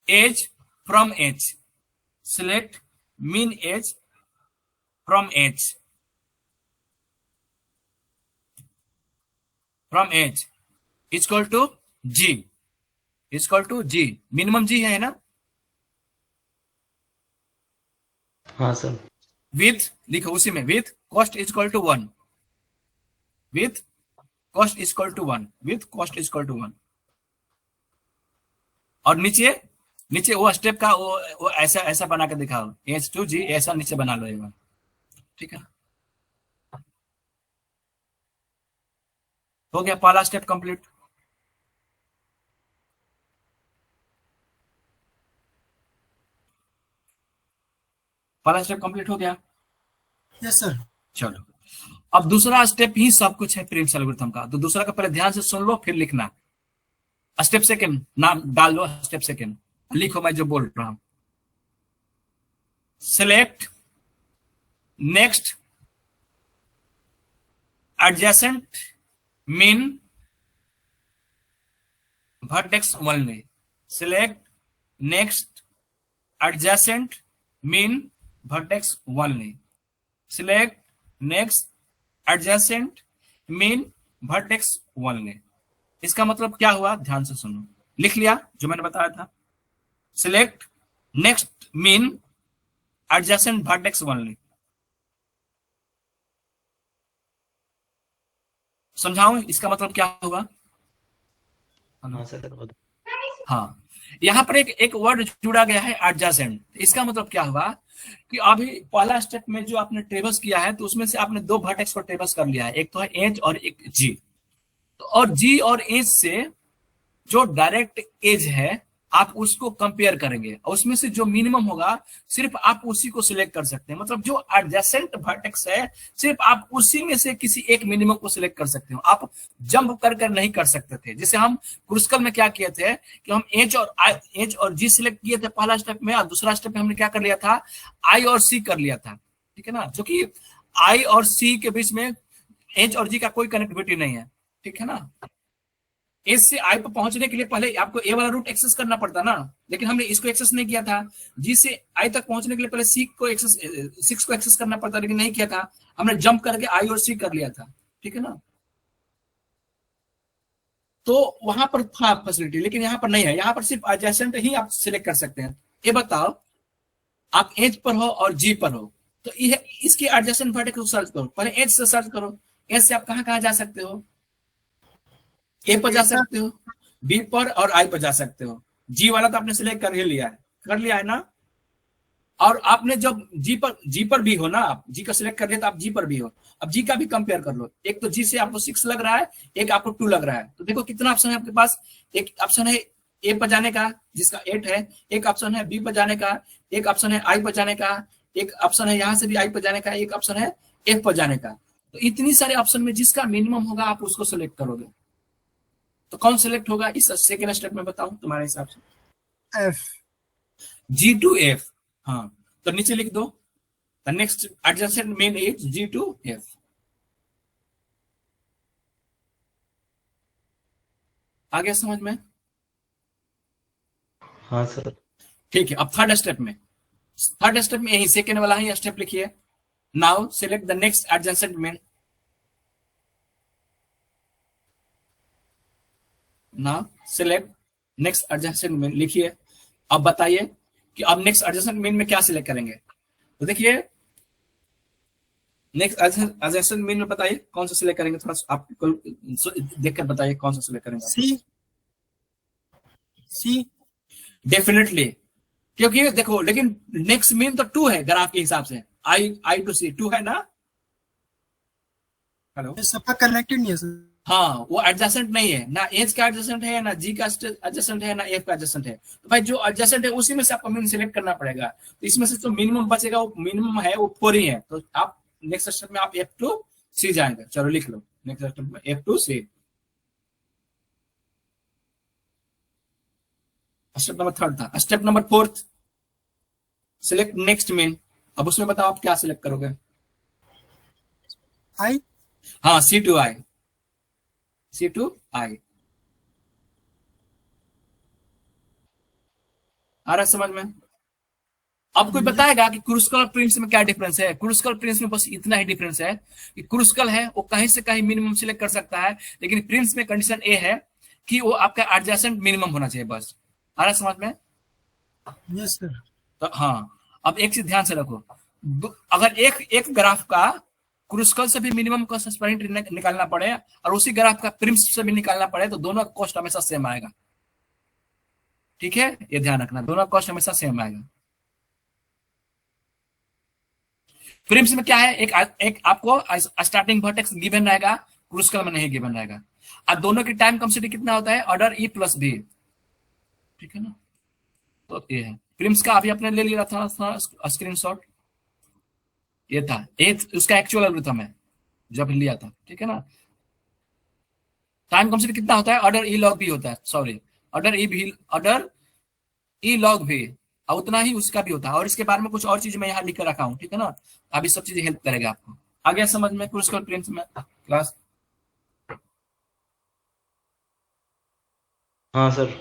edge from edge, select min edge from edge, from edge equal to G, equal to G, minimum G है ना। हाँ सर। विथ लिखो उसी में, with cost equal to 1, with cost equal to 1, with cost equal to 1। और नीचे नीचे वो स्टेप का वो ऐसा ऐसा बना के दिखाओ, एच टू जी ऐसा नीचे बना लो एक बार, ठीक है। हो गया पहला स्टेप कंप्लीट। पहला स्टेप कंप्लीट हो गया। Yes sir. चलो अब दूसरा स्टेप ही सब कुछ है प्रिम्स एल्गोरिथम का, तो दूसरा का पहले ध्यान से सुन लो फिर लिखना। स्टेप सेकंड नाम डाल लो, स्टेप सेकंड लिखो मैं जो बोल रहा हूं। Select next adjacent mean vertex only, select next adjacent mean vertex only, select next adjacent mean vertex only. इसका मतलब क्या हुआ ध्यान से सुनो, लिख लिया जो मैंने बताया था। Select next mean adjacent vertex only, समझाऊं इसका मतलब क्या हुआ। हाँ सर। हाँ, यहाँ पर एक वर्ड जुड़ा गया है एडजेसेंट, इसका मतलब क्या हुआ कि अभी पहला स्टेप में जो आपने ट्रेवर्स किया है तो उसमें से आपने 2 वर्टेक्स को ट्रेवर्स कर लिया है, एक तो है एज और एक जी। तो और जी और एज से जो डायरेक्ट एज है आप उसको कंपेयर करेंगे और उसमें से जो मिनिमम होगा सिर्फ आप उसी को सिलेक्ट कर सकते हैं। मतलब जो एडजेसेंट वर्टेक्स है सिर्फ आप उसी में से किसी एक मिनिमम को सिलेक्ट कर सकते हो, आप जंप कर नहीं कर सकते थे। जैसे हम क्रूस्कल में क्या किए थे कि हम एज और जी सिलेक्ट किए थे पहला स्टेप में, और दूसरा स्टेप में हमने क्या कर लिया था आई और सी कर लिया था, ठीक है ना। जो कि आई और सी के बीच में एज और जी का कोई कनेक्टिविटी नहीं है, ठीक है ना। एज से आई पर पहुंचने के लिए पहले आपको ए वाला रूट एक्सेस करना पड़ता ना, लेकिन हमने इसको एक्सेस नहीं किया था। जी से आई तक पहुंचने के लिए पहले सी को एक्सेस 6 को एक्सेस करना पड़ता, लेकिन नहीं किया था, हमने जंप करके आई और सी कर लिया था, ठीक है ना। तो वहां पर था फैसिलिटी, लेकिन यहाँ पर नहीं है, यहाँ पर सिर्फ एडजेसेंट ही आप सिलेक्ट कर सकते हैं। ये बताओ आप एज पर हो और जी पर हो तो ये इसकी एडजेसेंट वर्टेक्स को सर्च करो, पहले एज से सर्च करो। एज से आप कहां कहां जा सकते हो, ए पर जा सकते हो, बी पर और आई पर जा सकते हो। जी वाला तो आपने सिलेक्ट कर ही लिया है, कर लिया है ना। और आपने जब जी पर भी हो ना, आप जी का सिलेक्ट कर लिया तो आप जी पर भी हो। अब जी का भी कंपेयर कर लो, एक तो जी से आपको 6 लग रहा है, एक आपको 2 लग रहा है। तो देखो कितना ऑप्शन है आपके पास, एक ऑप्शन है ए पर जाने का जिसका 8 है, एक ऑप्शन है बी पर जाने का, एक ऑप्शन है आई पर जाने का, एक ऑप्शन है यहाँ से भी आई पर जाने का, एक ऑप्शन है एफ पर जाने का। तो इतनी सारे ऑप्शन में जिसका मिनिमम होगा आप उसको सिलेक्ट करोगे। तो कौन सिलेक्ट होगा इस सेकेंड स्टेप में बताऊं तुम्हारे हिसाब से, एफ, जी टू एफ। हाँ, तो नीचे लिख दो the next adjacent main is G to F. आ गया समझ में। हाँ सर। ठीक है, अब थर्ड स्टेप में यही सेकेंड वाला ही स्टेप लिखिए। Now select the next adjacent main, now select next adjacent main लिखिए। अब बताइए कि अब नेक्स्ट एडजेसेंट मेन में क्या सिलेक्ट करेंगे। तो देखिए नेक्स्ट एडजेसेंट मेन में बताइए कौन सा सिलेक्ट करेंगे, थोड़ा आप देखकर बताइए कौन सा सिलेक्ट करेंगे। सी, डेफिनेटली, क्योंकि देखो लेकिन नेक्स्ट मीन तो 2 है ग्राफ के हिसाब से, आई टू सी 2 है ना। हेलो, ये सबका कनेक्टेड नहीं है सर। हाँ वो एडजस्टेंट नहीं है ना, एज का एडजस्टेंट है ना, जी का एडजस्टेंट है ना, एफ का एडजस्टेंट है। तो भाई जो एडजस्टेंट है उसी में से आपको मीन सिलेक्ट करना पड़ेगा। तो इसमें से जो मिनिमम बचेगा वो मिनिमम है वो 4 ही है। तो आप नेक्स्ट स्टेप में आप F2C जाएंगे। चलो लिख लो नेक्स्ट स्टेप में F2C। स्टेप नंबर 3 था। Step number 4 select next mean. अब उसमें बताओ आप क्या सिलेक्ट करोगे। आई हाँ C2I, C2I आ रहा है समझ में। अब कोई बताएगा कि क्रूस्कल और प्रिंस में क्या डिफरेंस है। क्रूस्कल प्रिंस में बस इतना ही डिफरेंस है कि क्रूस्कल है वो कहीं से कहीं मिनिमम सिलेक्ट कर सकता है, लेकिन प्रिंस में कंडीशन ए है कि वो आपका एडजेसेंट मिनिमम होना चाहिए बस। आ रहा है समझ में। Yes sir. तो हाँ, अब एक चीज ध्यान से रखो, अगर एक ग्राफ का क्रूस्कल से भी मिनिमम का सस्पेंड निकालना पड़े और उसी ग्राफ का प्रिंस से भी निकालना पड़े तो दोनों का कॉस्ट हमेशा सेम आएगा। ठीक है, ये ध्यान रखना, दोनों का कॉस्ट हमेशा सेम आएगा। प्रिम्स में क्या है, एक आपको स्टार्टिंग वर्टेक्स गिवन रहेगा, क्रूस्कल में नहीं गिवन रहेगा। अब दोनों की टाइम कम्प्लेक्सिटी कितना होता है, ऑर्डर E + B। ठीक है ना, तो ये है प्रिम्स का। अभी आपने ले लिया था स्क्रीनशॉट, ये था ये उसका एक्चुअल एल्गोरिथम है जब लिया था। ठीक है ना, टाइम कम्प्लेक्सिटी कितना होता है, ऑर्डर E log B होता है, sorry order E log B, और उतना ही उसका भी होता है। और इसके बारे में कुछ और चीज मैं यहाँ लिख कर रखा हूँ। ठीक है ना, अभी सब चीजें हेल्प करेगा आपको। आ गया समझ में क्रूस्कल प्रिंस में क्लास। हाँ सर।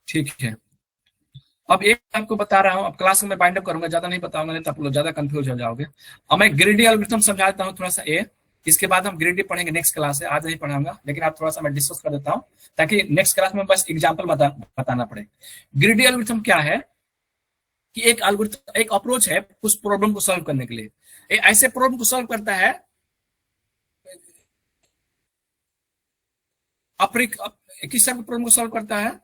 ठीक है, अब एक आपको बता रहा हूँ, अब क्लास में बाइंड अप करूंगा, ज्यादा नहीं बताऊंगा नहीं तो आप लोग ज्यादा कंफ्यूज हो जाओगे। अब मैं ग्रीडी एल्गोरिथम समझा देता हूँ थोड़ा सा इसके बाद हम ग्रीडी पढ़ेंगे नेक्स्ट क्लास है, आज नहीं पढ़ाऊंगा, लेकिन आप थोड़ा सा मैं डिस्कस कर देता हूँ ताकि नेक्स्ट क्लास में बस एग्जाम्पल बताना पड़े। ग्रीडी एल्गोरिथम क्या है कि एक एल्गोरिथम, एक अप्रोच है उस प्रॉब्लम को सॉल्व करने के लिए। ऐसे प्रॉब्लम को सॉल्व करता है किस टाइप प्रॉब्लम को सॉल्व करता है,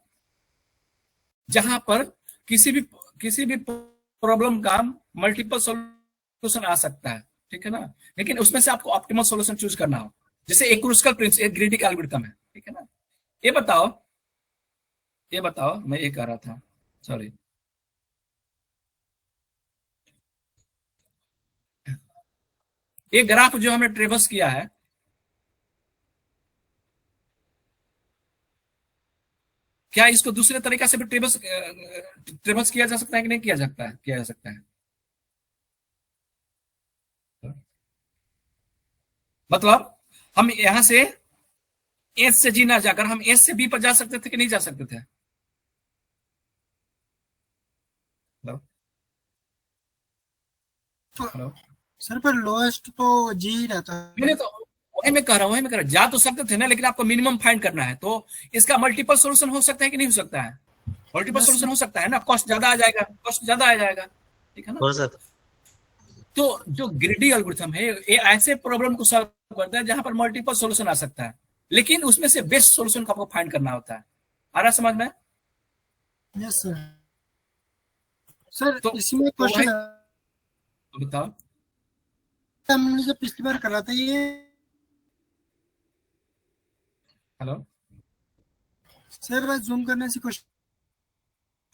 जहां पर किसी भी प्रॉब्लम का मल्टीपल सॉल्यूशन आ सकता है। ठीक है ना, लेकिन उसमें से आपको ऑप्टिमल सॉल्यूशन चूज करना हो। जैसे एक क्रूस्कल प्रिंस, एक ग्रीडी एल्गोरिथम है। ठीक है ना, ये बताओ मैं ये कह रहा था, सॉरी, ये ग्राफ जो हमने ट्रेवर्स किया है, क्या इसको दूसरे तरीका से भी ट्रेवर्स किया जा सकता है कि नहीं किया जा सकता है। मतलब हम यहां से एस से जी ना जाकर हम एस से बी पर जा सकते थे कि नहीं जा सकते थे। हेलो सर पर लोएस्ट तो जी ही रहता है। मैंने तो वही मैं कह रहा हूँ, जा तो सकते थे ना, लेकिन आपको मिनिमम फाइंड करना है। तो इसका मल्टीपल सोल्यूशन हो सकता है कि नहीं हो सकता है, मल्टीपल सोल्यूशन हो सकता है ना, कॉस्ट ज्यादा आ जाएगा। ठीक है ना, हो सकता। तो जो ग्रीडी एल्गोरिथम है ये ऐसे प्रॉब्लम को सॉल्व करता है जहां पर मल्टीपल सॉल्यूशन आ सकता है, लेकिन उसमें से बेस्ट सॉल्यूशन को आपको फाइंड करना होता है। आ रहा समझ में। Yes sir. सर तो इसमें क्वेश्चन बताओ। हमने जो पिछली बार करा था ये, हेलो सर बस जूम करने से क्वेश्चन।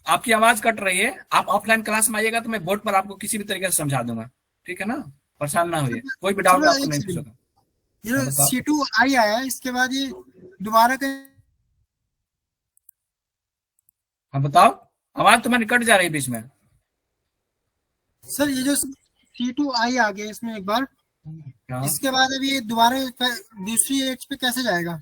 आपकी आवाज कट रही है, आप ऑफलाइन क्लास में आइएगा तो मैं बोर्ड पर आपको किसी भी तरीके से समझा दूंगा। ठीक है ना, परेशान ना होइए, कोई भी डाउट आपको नहीं पूछेगा। ये C2I आया, इसके बाद ये दोबारा हाँ बताओ, आवाज तुम्हारी कट जा रही है बीच में। सर ये जो C2I आ गया इसमें एक बार, हाँ। इसके बाद अब ये दोबारा दूसरी एज पे कैसे जाएगा।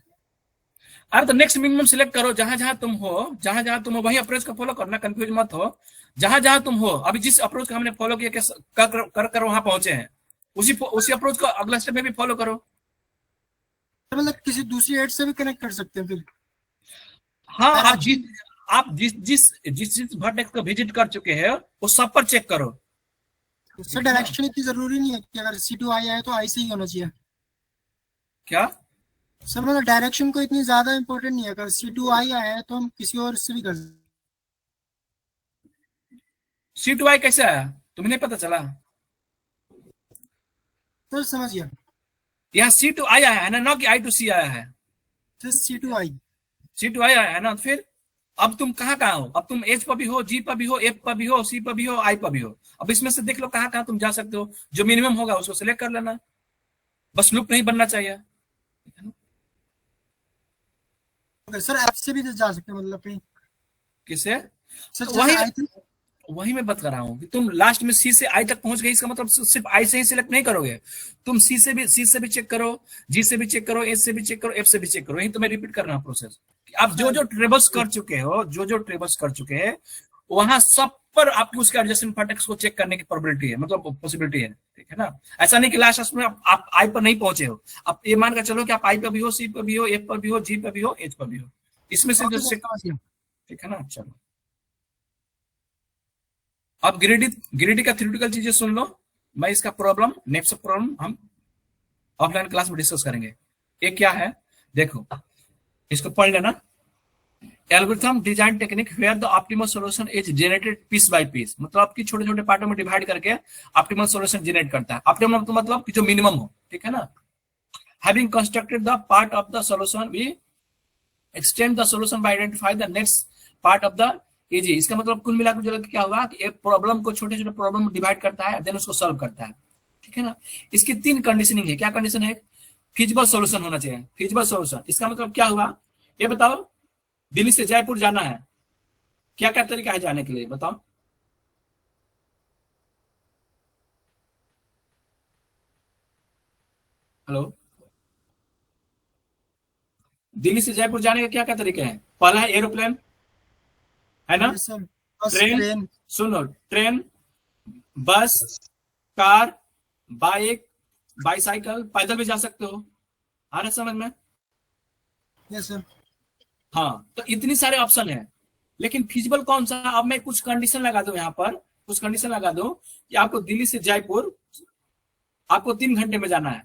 अरे तो नेक्स्ट मिनिमम सिलेक्ट करो, जहां जहां तुम हो वही अप्रोच का फॉलो करना, कंफ्यूज मत हो। जहां जहां तुम हो, अभी जिस अप्रोच का हमने फॉलो किया कर वहां पहुंचे हैं, उसी अप्रोच को अगला स्टेप में भी फॉलो करो। मतलब किसी दूसरी एड से भी कनेक्ट कर सकते हैं फिर। हाँ, आप जिस वर्टेक्स को विजिट कर चुके हैं वो सब पर चेक करो। सर डायरेक्शन इतनी जरूरी नहीं है कि अगर C2I आए तो आई से ही होना चाहिए। क्या सर मतलब डायरेक्शन को इतनी ज्यादा इंपॉर्टेंट नहीं है, अगर C2I आया है तो हम किसी और से भी कर सकते हैं। C2I कैसे आया, तुम्हें नहीं पता चला? सर समझ गया। यहाँ C2I आया है ना कि I2C आया है? Sir C2I। C2I आया है ना, तो फिर अब तुम कहाँ हो? अब तुम H पर भी हो, G पर भी हो, F पर भी हो, C पर भी हो, I पर भी हो। अब इसमें से देख लो कहाँ तुम जा सकते हो, जो मिनिमम होगा उसको सिलेक्ट कर लेना, बस लूप नहीं बनना चाहिए। सर ऐप से भी तो जा सकते हैं मतलब कहीं? किसे? सर वही आई थिंक वही मैं बता रहा हूँ कि तुम लास्ट में C से I तक पहुंच गए, इसका मतलब सिर्फ I से ही सिलेक्ट नहीं करोगे, तुम C से भी चेक करो, G से भी चेक करो, H से भी चेक करो, F से भी चेक करो। यही तो मैं रिपीट कर रहा हूँ प्रोसेस। आप जो ट्रेबल्स कर चुके हो, जो ट्रेबल्स कर चुके हैं, वहां सब पर आपको उसके एडजस्टमेंट फैक्टर्स को चेक करने की प्रोबेबिलिटी है, मतलब पॉसिबिलिटी है, ठीक है ना। ऐसा नहीं कि लास्ट में आप I पर नहीं पहुंचे हो। आप ये मान कर चलो कि आप I पर भी हो, C पर भी हो, F पर भी हो, G पर भी हो, H पर भी हो, इसमें से जो ठीक है ना। चलो अब ग्रेडी का थ्योरेटिकल चीजें सुन लो, मैं इसका प्रॉब्लम नेक्स्ट प्रॉब्लम हम ऑफलाइन क्लास में डिस्कस करेंगे। एक क्या है देखो, इसको पढ़ लेना। Algorithm design technique where the optimal solution is generated piece by piece, मतलब आपकी छोटे छोटे पार्टों में डिवाइड करके ऑप्टिमल सॉल्यूशन जनरेट करता है। ऑप्टिमल तो मतलब कि जो मिनिमम हो, ठीक है ना। Having constructed the part of the solution we extend the solution by identify the next part of the easy. इसका मतलब कुल मिलाकर जो क्या होगा कि एक प्रॉब्लम को छोटे छोटे प्रॉब्लम में डिवाइड करता है, देन उसको सॉल्व करता है, ठीक है ना। इसकी 3 कंडीशनिंग है। क्या कंडीशन है? फिजिबल सॉल्यूशन होना चाहिए, फिजिबल सॉल्यूशन। इसका मतलब क्या हुआ ये बताओ। दिल्ली से जयपुर जाना है, क्या क्या तरीका है जाने के लिए बताओ। हेलो, दिल्ली से जयपुर जाने का क्या क्या तरीके हैं? पहला है एरोप्लेन, है ना। ट्रेन, सुनो, ट्रेन, बस, कार, बाइक, बाईसाइकिल, पैदल भी जा सकते हो। आ रहा समझ में? Yes sir. हाँ, तो इतनी सारे ऑप्शन है, लेकिन फिजिबल कौन सा? अब मैं कुछ कंडीशन लगा दूं, यहाँ पर कुछ कंडीशन लगा दूं कि आपको दिल्ली से जयपुर आपको 3 घंटे में जाना है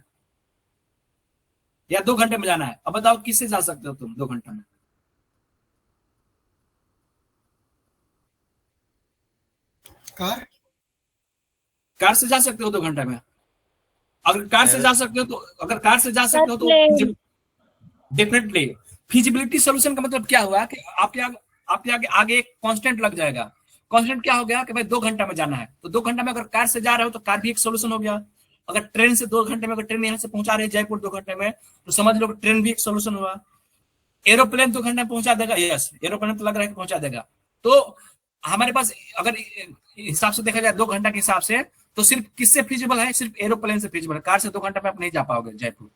या 2 घंटे में जाना है। अब बताओ किससे जा सकते हो तुम 2 घंटे में? कार से जा सकते हो 2 घंटे में। अगर कार से जा सकते हो तो डेफिनेटली फिजिबिलिटी सोल्यूशन का मतलब क्या हुआ कि आपके आगे एक कांस्टेंट लग जाएगा। कांस्टेंट क्या हो गया कि भाई 2 घंटा में जाना है, तो 2 घंटे में अगर कार से जा रहे हो तो कार भी एक सोल्यूशन हो गया। अगर ट्रेन से 2 घंटे में, अगर ट्रेन यहाँ से पहुंचा रही है जयपुर 2 घंटे में, तो समझ लो ट्रेन भी एक सोल्यूशन हुआ। एरोप्लेन 2 घंटे में पहुंचा देगा, यस एरोप्लेन तो लग रहा है कि पहुंचा देगा। तो हमारे पास अगर हिसाब से देखा जाए 2 घंटा के हिसाब से, तो सिर्फ किससे फिजिबल है? सिर्फ एरोप्लेन से फिजिबल है। कार से 2 घंटे में आप नहीं जा पाओगे जयपुर,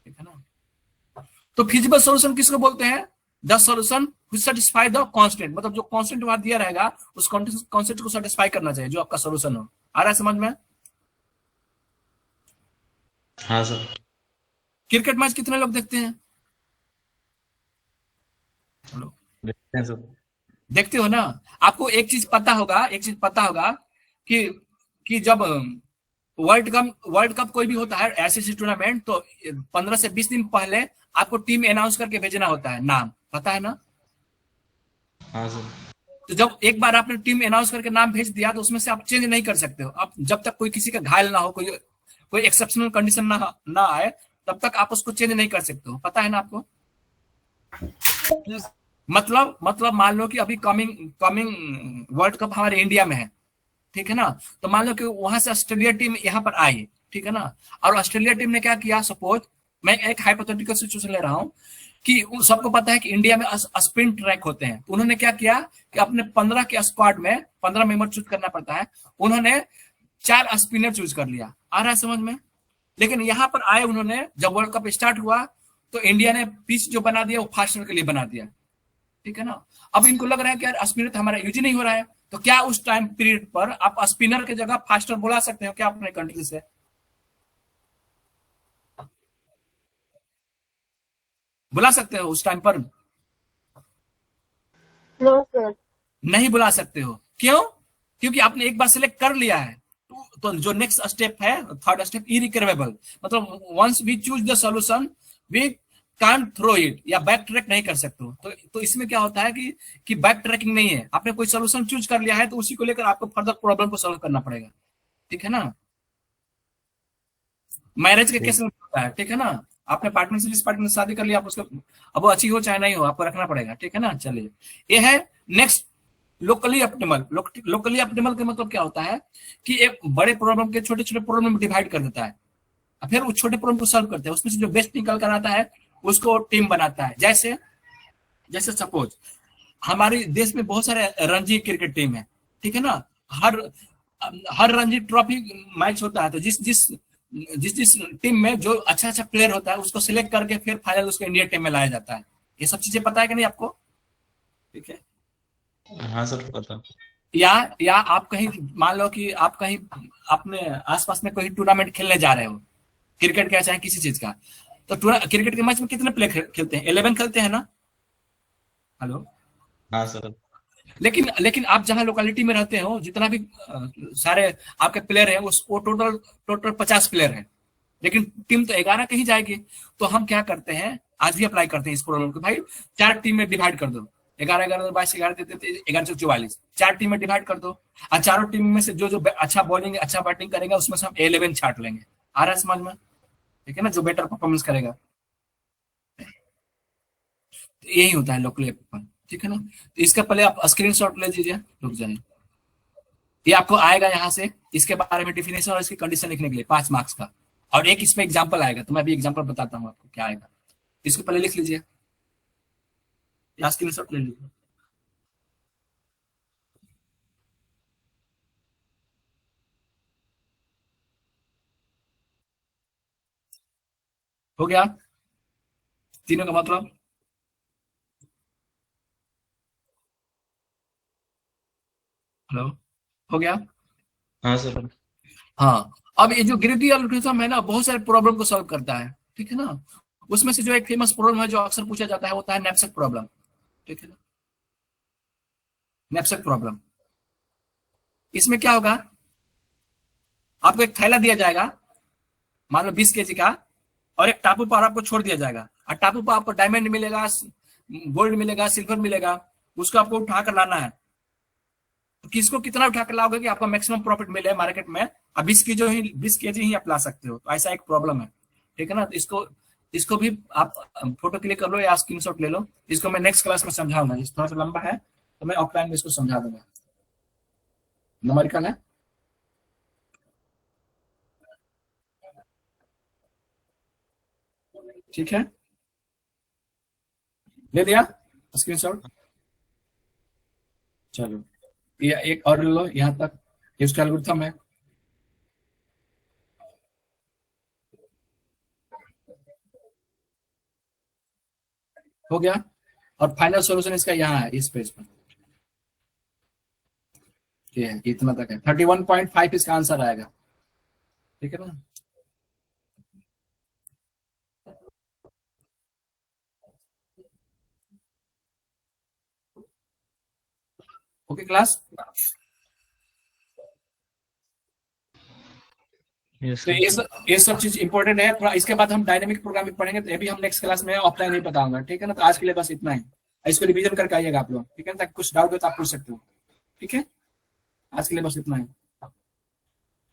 ठीक है ना। तो फिजिबल सोल्यूशन किसको बोलते हैं? The solution which satisfy the constant, मतलब जो कांस्टेंट वहां दिया रहेगा उस कांस्टेंट को सैटिस्फाई करना चाहिए जो आपका सोल्यूशन हो। आ रहा है समझ में? हाँ सर। क्रिकेट मैच कितने लोग देखते हैं? हेलो, देखते हैं सर। देखते हो ना। आपको एक चीज पता होगा कि जब वर्ल्ड कप कोई भी होता है ऐसे टूर्नामेंट, तो 15 से 20 दिन पहले आपको टीम अनाउंस करके भेजना होता है, नाम पता है ना। हाँ सर। तो जब एक बार आपने टीम अनाउंस करके नाम भेज दिया, तो उसमें से आप चेंज नहीं कर सकते हो। आप जब तक कोई किसी का घायल ना हो, कोई एक्सेप्शनल कंडीशन ना आए, तब तक आप उसको चेंज नहीं कर सकते हो। पता है ना आपको? मतलब मान लो कि अभी कमिंग वर्ल्ड कप हमारे इंडिया में है, ठीक है ना। तो मान लो कि वहां से ऑस्ट्रेलिया टीम यहाँ पर आई, ठीक है ना। और ऑस्ट्रेलिया टीम ने क्या किया, सपोज मैं एक हाइपोथेटिकल सिचुएशन ले रहा हूं कि सबको पता है कि इंडिया में स्पिन ट्रैक होते हैं। तो उन्होंने क्या किया कि अपने 15 के स्क्वाड में 15 मेंबर चूज करना पड़ता है, उन्होंने 4 स्पिनर चूज कर लिया। आ रहा है समझ में? लेकिन यहाँ पर आए उन्होंने, जब वर्ल्ड कप स्टार्ट हुआ तो इंडिया ने पिच जो बना दिया वो फास्टर के लिए बना दिया, ठीक है ना। अब इनको लग रहा है कि यार स्पिनर तो हमारा यूज ही नहीं हो रहा है, तो क्या उस टाइम पीरियड पर आप स्पिनर की जगह फास्टर बुला सकते हो क्या अपने कंट्री से? बुला सकते हो उस टाइम पर? No sir. नहीं बुला सकते हो। क्यों? क्योंकि आपने एक बार सिलेक्ट कर लिया है। तो जो नेक्स्ट स्टेप है, थर्ड स्टेप, इरिकवरेबल, मतलब once we choose the solution we can't throw it, या बैक ट्रैक नहीं कर सकते हो। तो इसमें क्या होता है कि बैक ट्रैकिंग नहीं है, आपने कोई सोल्यूशन चूज कर लिया है तो उसी को लेकर आपको फर्दर प्रॉब्लम को सॉल्व करना पड़ेगा, ठीक है ना। मैरिज के केस में होता है, ठीक है ना, आपने पार्टनर से जिस पार्टनर से शादी कर लिया, आप उसको, अब वो अच्छी हो चाहे नहीं हो, आपको रखना पड़ेगा, ठीक है ना। चलिए, ये है next, locally optimal. Locally optimal का मतलब क्या होता है कि एक बड़े प्रॉब्लम के छोटे छोटे प्रॉब्लम में डिवाइड कर देता है, फिर उस छोटे प्रॉब्लम को सॉल्व करते हैं, उसमें से जो बेस्ट निकल कर आता है उसको टीम बनाता है। जैसे सपोज हमारे देश में बहुत सारे रणजी क्रिकेट टीम है, ठीक है ना। हर रणजी ट्रॉफी मैच होता है, तो जिस टीम में जो अच्छा प्लेयर होता है उसको सिलेक्ट करके फिर फाइनल उसको इंडिया टीम में लाया जाता है। ये सब चीजें पता है कि नहीं आपको, ठीक है। हाँ सर पता। या आप कहीं, मान लो कि आप कहीं अपने आसपास में कोई टूर्नामेंट खेलने जा रहे हो, क्रिकेट का चाहे किसी चीज का, तो क्रिकेट के मैच में कितने प्लेयर खेलते हैं? 11 खेलते हैं ना। हेलो। हाँ सर। लेकिन आप जहां लोकेलिटी में रहते हो, जितना भी सारे आपके प्लेयर हैं, वो टोटल 50 प्लेयर हैं, लेकिन टीम तो 11 कहीं जाएगी। तो हम क्या करते हैं, आज भी अप्लाई करते हैं इस प्रॉब्लम को, भाई 4 टीम में डिवाइड कर दो, 11 11 22 11 देते 11 44, 4 टीम में डिवाइड कर दो, और चारों टीम में से जो अच्छा बॉलिंग अच्छा बैटिंग करेगा उसमें से हम 11 छाट लेंगे। आ रहा है समझ में, ठीक है ना, जो बेटर परफॉर्मेंस करेगा। तो यही होता है लोकल पेपर, ठीक है ना। तो इसका पहले आप स्क्रीनशॉट ले लीजिए, रुक जाइए, ये आपको आएगा यहाँ से, इसके बारे में डिफिनेशन और इसकी कंडीशन लिखने के लिए 5 मार्क्स का, और एक इसमें एग्जांपल आएगा, तो मैं भी एग्जांपल बताता हूँ आपको क्या आएगा। इसको पहले लिख लीजिए, या स्क्रीनशॉट ले लीजिए। हो गया तीनों का मतलब? हेलो, हो गया? हाँ सर। हाँ, अब ये जो ग्रेडी एल्गोरिथम है ना, बहुत सारे प्रॉब्लम को सॉल्व करता है, ठीक है ना। उसमें से जो एक फेमस प्रॉब्लम है जो अक्सर पूछा जाता है, होता है नैपसैक प्रॉब्लम, ठीक है ना। नैपसैक प्रॉब्लम, इसमें क्या होगा, आपको एक थैला दिया जाएगा, मान लो 20 केजी का, और एक टापू पर आपको छोड़ दिया जाएगा, और टापू पर आपको डायमंड मिलेगा, गोल्ड मिलेगा, सिल्वर मिलेगा, उसको आपको उठा कर लाना है। तो किसको कितना उठा कर लाओगे कि आपका मैक्सिमम प्रॉफिट मिले मार्केट में? अब 20 केजी ही आप ला सकते हो, तो ऐसा एक प्रॉब्लम है, ठीक है ना। तो इसको भी आप फोटो क्लिक कर लो या स्क्रीनशॉट ले लो। इसको मैं नेक्स्ट क्लास में समझाऊंगा, थोड़ा सा लंबा है तो मैं ऑफलाइन में इसको समझा दूंगा। न्यूमेरिकल है, ठीक है, ले दिया स्क्रीनशॉट। चलो, ये एक और ले लो, यहां तक ये उसका एल्गोरिथम है। हो गया, और फाइनल सॉल्यूशन इसका यहाँ है, इस पेज पर, ये है, इतना तक है। 31.5 इसका आंसर आएगा, ठीक है ना। ओके क्लास, यस तो सर। ये सब चीज इंपॉर्टेंट है थोड़ा। इसके बाद हम डायनेमिक प्रोग्रामिंग पढ़ेंगे, तो ये भी हम नेक्स्ट क्लास में ऑफलाइन नहीं बताऊंगा, ठीक है ना। तो आज के लिए बस इतना ही, इसको रिवीजन करके आइएगा आप लोग, ठीक है ना, ताकि कुछ डाउट हो तो आप पूछ सकते हो, ठीक है। आज के लिए बस इतना ही,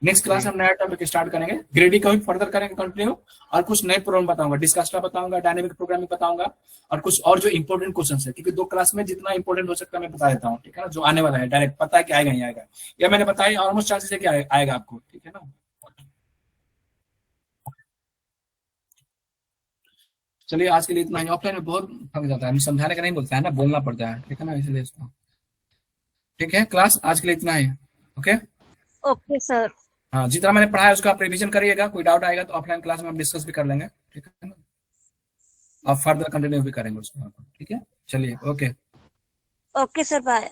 नेक्स्ट क्लास हम नया टॉपिक स्टार्ट करेंगे, ग्रेडी का भी फर्दर करेंगे कंटिन्यू, और कुछ नए प्रॉब्लम बताऊंगा, डिस्कस्टा बताऊंगा, डायनेमिक प्रोग्रामिंग बताऊंगा, और कुछ और जो इंपॉर्टेंट क्वेश्चन है, क्योंकि 2 क्लास में जितना इंपॉर्टेंट हो सकता है मैं बता देता हूँ, ठीक है ना। जो आने वाला है डायरेक्ट पता है कि आएगा ही आएगा, या मैंने बताया ऑलमोस्ट चांसेस है कि आएगा आपको, ठीक है ना। चलिए, आज के लिए इतना ही। ऑफलाइन में बहुत थक जाता है, समझाने का नहीं बोलता है ना, बोलना पड़ता है, ठीक है ना, इसलिए इसको, ठीक है। क्लास आज के लिए इतना ही, ओके। Okay sir. हाँ, जितना मैंने पढ़ा है उसका आप रिवीजन करिएगा, कोई डाउट आएगा तो ऑफलाइन क्लास में हम डिस्कस भी कर लेंगे, ठीक है ना, और फर्दर कंटिन्यू भी करेंगे उसको, ठीक है। चलिए, ओके। Okay sir, bye.